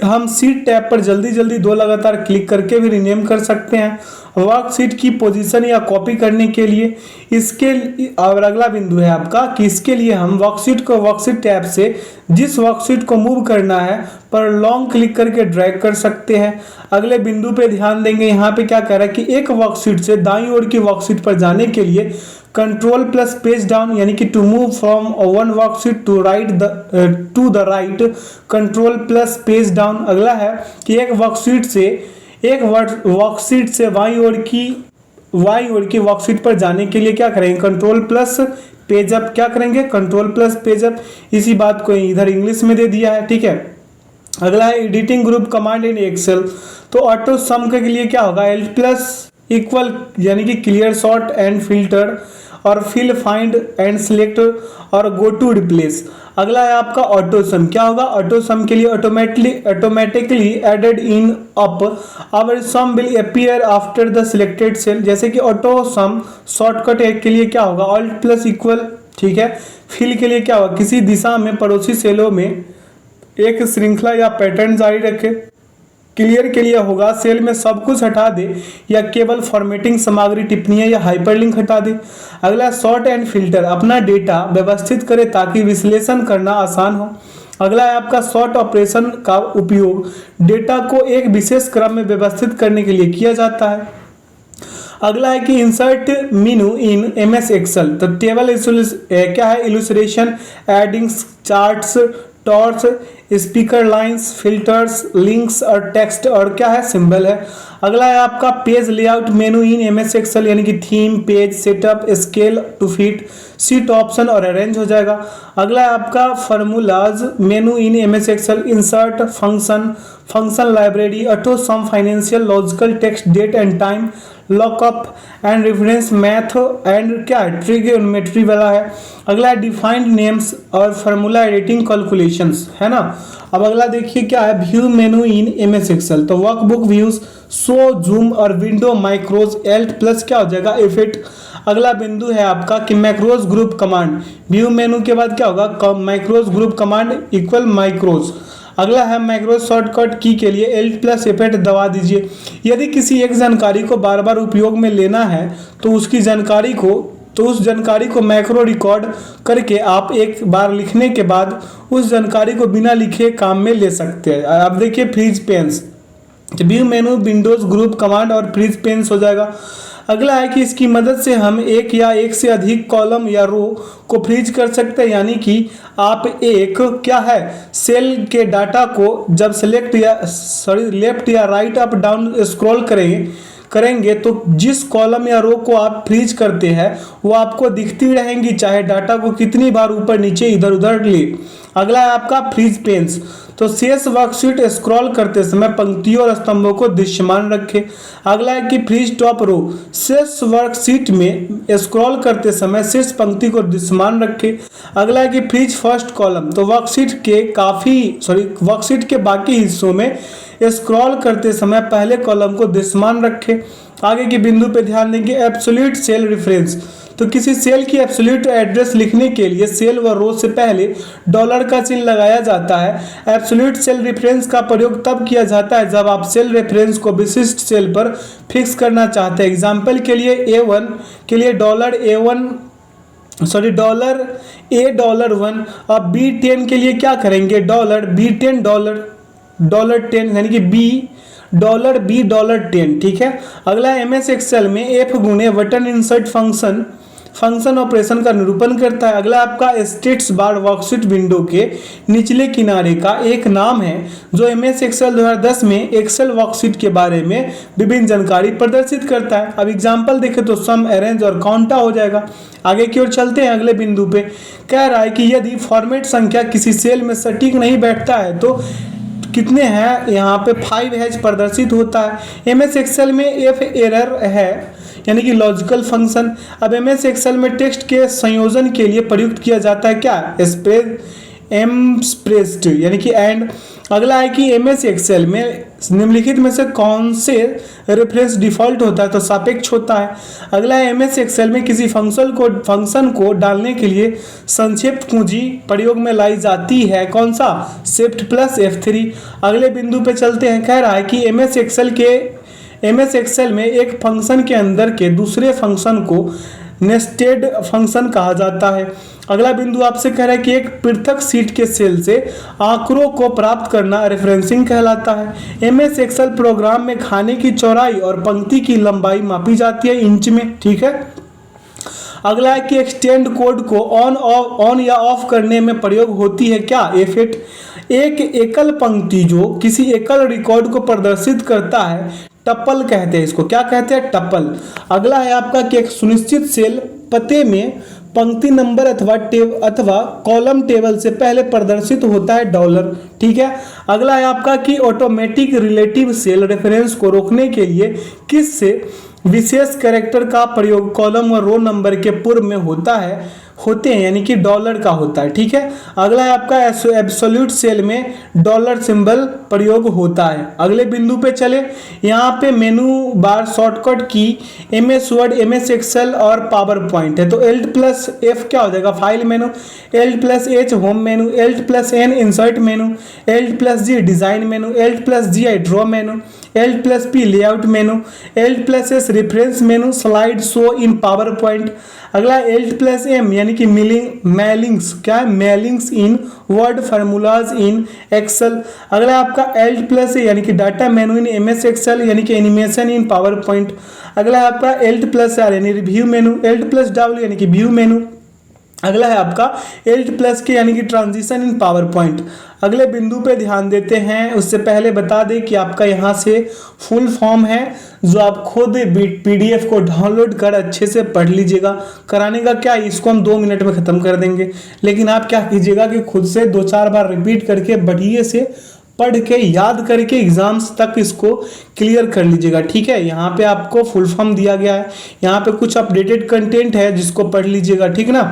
हम सीट टैब पर जल्दी जल्दी 2 लगातार क्लिक करके भी रीनेम कर सकते हैं। वर्कशीट की पोजीशन या कॉपी करने के लिए इसके, और अगला बिंदु है आपका कि इसके लिए हम वर्कशीट को वर्कशीट टैब से जिस वर्कशीट को मूव करना है पर लॉन्ग क्लिक करके ड्रैग कर सकते हैं। अगले बिंदु पे ध्यान देंगे, यहाँ पे क्या कह रहा है कि एक वर्कशीट से दाईं ओर की वर्कशीट पर जाने के लिए कंट्रोल प्लस पेज डाउन, यानी कि to move from one worksheet to the right, control plus page down. अगला है कि एक वर्कशीट से बाईं ओर की वर्कशीट पर जाने के लिए क्या करेंगे, कंट्रोल प्लस पेज अप। क्या करेंगे, कंट्रोल प्लस पेज अप। इसी बात को इधर इंग्लिश में दे दिया है। ठीक है, अगला है editing group command in Excel. तो ऑटो सम के लिए क्या होगा, एल प्लस इक्वल, यानी कि क्लियर सॉर्ट एंड फिल्टर, और फिल फाइंड एंड सिलेक्ट, और गो टू रिप्लेस। अगला है आपका ऑटो सम। क्या होगा, ऑटो सम के लिए automatically added in up, our sum will appear after the selected cell. जैसे कि ऑटो सम शॉर्टकट के लिए क्या होगा, ऑल्ट प्लस इक्वल। ठीक है, फिल के लिए क्या होगा, किसी दिशा में पड़ोसी सेलों में एक श्रृंखला या पैटर्न जारी रखे। क्लियर के लिए होगा सेल में सब कुछ हटा दे या केवल फॉर्मेटिंग सामग्री, टिप्पणियां या हाइपरलिंक हटा दे। अगला सॉर्ट एंड फिल्टर, अपना डेटा व्यवस्थित करे ताकि विश्लेषण करना आसान हो। अगला है आपका सॉर्ट ऑपरेशन का उपयोग डेटा को एक विशेष क्रम में व्यवस्थित करने के लिए किया जाता है। अगला है कि insert menu in MS Excel. तो टेबल क्या है, illustration, addins, charts, tours, sparklines, filters, links और टेक्स्ट और क्या है, सिंबल है। अगला है आपका page layout menu in MS Excel, यानी कि theme, page setup, scale to fit, sheet option और अरेंज हो जाएगा। अगला है आपका formulas menu in MS Excel, insert, function, function library, autosum, financial, logical, text, date and time, lookup and reference, math and क्या है, trigonometry वाला है। अगला है डिफाइंड नेम्स और फार्मूला एडिटिंग कैलकुलेशंस, है ना। अब अगला देखिए क्या है, view menu in MS Excel. तो वर्कबुक व्यूज, शो, जूम और विंडो माइक्रोज, एल्ट प्लस क्या हो जाएगा, इफेक्ट। अगला बिंदु है आपका कि macros group command, view menu के बाद क्या होगा, macros group command equal macros. अगला है माइक्रोज शॉर्टकट की के लिए एल्ट प्लस इफेक्ट दबा दीजिए। यदि किसी एक जानकारी को बार बार उपयोग में लेना है तो उस जानकारी को मैक्रो रिकॉर्ड करके आप एक बार लिखने के बाद उस जानकारी को बिना लिखे काम में ले सकते हैं। अब देखिए freeze panes, view menu windows group command और फ्रीज पेन्स हो जाएगा। अगला है कि इसकी मदद से हम एक या एक से अधिक कॉलम या रो को फ्रीज कर सकते हैं, यानी कि आप एक क्या है, सेल के डाटा को जब लेफ्ट या राइट अप डाउन स्क्रॉल करेंगे तो जिस कॉलम या रो को आप फ्रीज करते हैं वो आपको दिखती रहेंगी, चाहे डाटा को कितनी बार ऊपर नीचे इधर उधर ले। अगला है आपका फ्रीज पेन्स। तो शेष वर्कशीट स्क्रॉल करते समय पंक्तियों और स्तंभों को दृश्यमान रखें। अगला है कि फ्रीज टॉप रो, शेष वर्कशीट में स्क्रॉल करते समय शेष पंक्ति को दृश्यमान रखें। अगला है कि फ्रीज फर्स्ट कॉलम। तो वर्कशीट के बाकी हिस्सों में स्क्रॉल करते समय पहले कॉलम को दृश्यमान रखें। आगे के बिंदु पे ध्यान देंगे, एब्सोल्यूट सेल रेफरेंस। तो किसी सेल की एब्सोल्यूट एड्रेस लिखने के लिए सेल व रो से पहले डॉलर का चिन्ह लगाया जाता है। एब्सोल्यूट सेल रेफरेंस का प्रयोग तब किया जाता है जब आप सेल रेफरेंस को विशिष्ट सेल पर फिक्स करना चाहते हैं। एग्जाम्पल के लिए A1 के लिए $1। अब B10 के लिए क्या करेंगे, $B10 $10 यानी कि $B10, ठीक है। अगला एमएस एक्सेल में F गुणे बटन इंसर्ट फंक्शन ऑपरेशन का निरूपण करता है। अगला आपका स्टेट्स बार वर्कशीट विंडो के निचले किनारे का एक नाम है जो एमएस एक्सेल 2010 में एक्सेल वर्कशीट के बारे में विभिन्न जानकारी प्रदर्शित करता है। अब एग्जांपल देखें तो सम, अरेंज और काउंटा हो जाएगा। आगे की ओर चलते हैं, अगले बिंदु पे कह रहा है कि यदि फॉर्मेट संख्या किसी सेल में सटीक नहीं बैठता है तो कितने हैं, यहाँ पे 5 प्रदर्शित होता है। एमएस एक्सेल में एफ एरर है, यानी कि लॉजिकल फंक्शन। अब एमएस एक्सेल में टेक्स्ट के संयोजन के लिए प्रयुक्त किया जाता है क्या, एक्सप्रेस्ड यानी कि एंड। अगला है कि एमएस एक्सेल में निम्नलिखित में से कौन से रेफरेंस डिफॉल्ट होता है, तो सापेक्ष होता है। अगला है एमएस एक्सेल में किसी फंक्शन को डालने के लिए संक्षिप्त कुंजी प्रयोग में लाई जाती है, कौन सा, शिफ्ट प्लस F3। अगले बिंदु पे चलते हैं, कह रहा है कि एमएस एक्सेल में एक फंक्शन के अंदर के दूसरे फंक्शन को नेस्टेड फंक्शन कहा जाता है। अगला बिंदु आपसे कह रहा है कि एक पृथक सीट के सेल से आंकड़ों को प्राप्त करना रेफरेंसिंग कहलाता है। एमएस एक्सेल प्रोग्राम में खाने की चौड़ाई और पंक्ति की लंबाई मापी जाती है इंच में, ठीक है। अगला है कि एक्सटेंड कोड को ऑन या ऑफ करने में प्रयोग होती है क्या, इफेक्ट। एक एकल पंक्ति जो किसी एकल रिकॉर्ड को प्रदर्शित करता है टप्पल कहते हैं, इसको क्या कहते हैं, टप्पल। अगला है आपका कि एक सुनिश्चित सेल पते में पंक्ति नंबर अथवा कॉलम टेबल से पहले प्रदर्शित होता है $, ठीक है। अगला है आपका कि ऑटोमेटिक रिलेटिव सेल रेफरेंस को रोकने के लिए किस से विशेष कैरेक्टर का प्रयोग कॉलम और रो नंबर के पूर्व में होते हैं, यानी कि $का होता है, ठीक है। अगला है आपका एब्सोल्यूट सेल में $ सिंबल प्रयोग होता है। अगले बिंदु पे चले, यहाँ पे मेनू बार शॉर्टकट की MS वर्ड, MS एक्सेल और पावर पॉइंट है। तो Alt प्लस F क्या हो जाएगा, file menu, Alt plus H home menu, Alt plus N insert menu, Alt plus G design menu, Alt plus GI draw menu, Alt+P layout menu, Alt+S reference menu, slide show in power point. अगला Alt+M यानी कि मेलिंग्स, क्या है, मेलिंग्स इन word, formulas इन Excel. अगला आपका Alt+A यानी कि data मेनू इन MS Excel यानी कि एनिमेशन इन पावर पॉइंट। अगला है आपका Alt+R यानी रिव्यू मेनू, Alt+W यानी कि व्यू मेनू। अगला है आपका Alt+K यानी कि ट्रांजिशन इन पावर पॉइंट। अगले बिंदु पे ध्यान देते हैं, उससे पहले बता दें कि आपका यहाँ से फुल फॉर्म है जो आप खुद PDF को डाउनलोड कर अच्छे से पढ़ लीजिएगा। कराने का क्या, इसको हम 2 मिनट में ख़त्म कर देंगे, लेकिन आप क्या कीजिएगा कि खुद से 2-4 बार रिपीट करके बढ़िया से पढ़ के याद करके एग्जाम्स तक इसको क्लियर कर लीजिएगा। ठीक है, यहाँ पे आपको फुल फॉर्म दिया गया है, यहाँ पे कुछ अपडेटेड कंटेंट है जिसको पढ़ लीजिएगा। ठीक ना,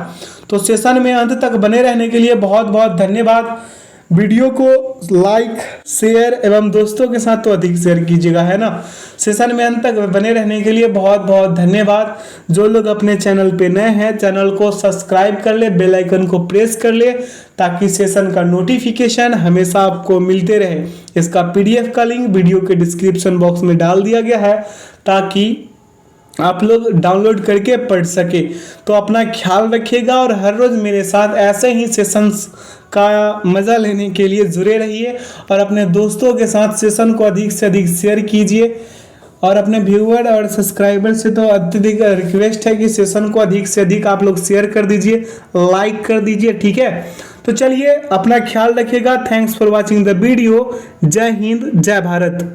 तो सेशन में अंत तक बने रहने के लिए बहुत बहुत धन्यवाद। वीडियो को लाइक, शेयर एवं दोस्तों के साथ तो अधिक शेयर कीजिएगा, है ना। सेशन में अंत तक बने रहने के लिए बहुत बहुत धन्यवाद। जो लोग अपने चैनल पे नए हैं, चैनल को सब्सक्राइब कर ले, बेल आइकन को प्रेस कर ले, ताकि सेशन का नोटिफिकेशन हमेशा आपको मिलते रहे। इसका PDF का लिंक वीडियो के डिस्क्रिप्शन बॉक्स में डाल दिया गया है, ताकि आप लोग डाउनलोड करके पढ़ सके। तो अपना ख्याल रखिएगा और हर रोज़ मेरे साथ ऐसे ही सेशंस का मज़ा लेने के लिए जुड़े रहिए और अपने दोस्तों के साथ सेशन को अधिक से अधिक शेयर कीजिए। और अपने व्यूअर और सब्सक्राइबर से तो अत्यधिक रिक्वेस्ट है कि सेशन को अधिक से अधिक आप लोग शेयर कर दीजिए, लाइक कर दीजिए। ठीक है, तो चलिए अपना ख्याल रखिएगा। Thanks for watching the video. जय हिंद, जय भारत।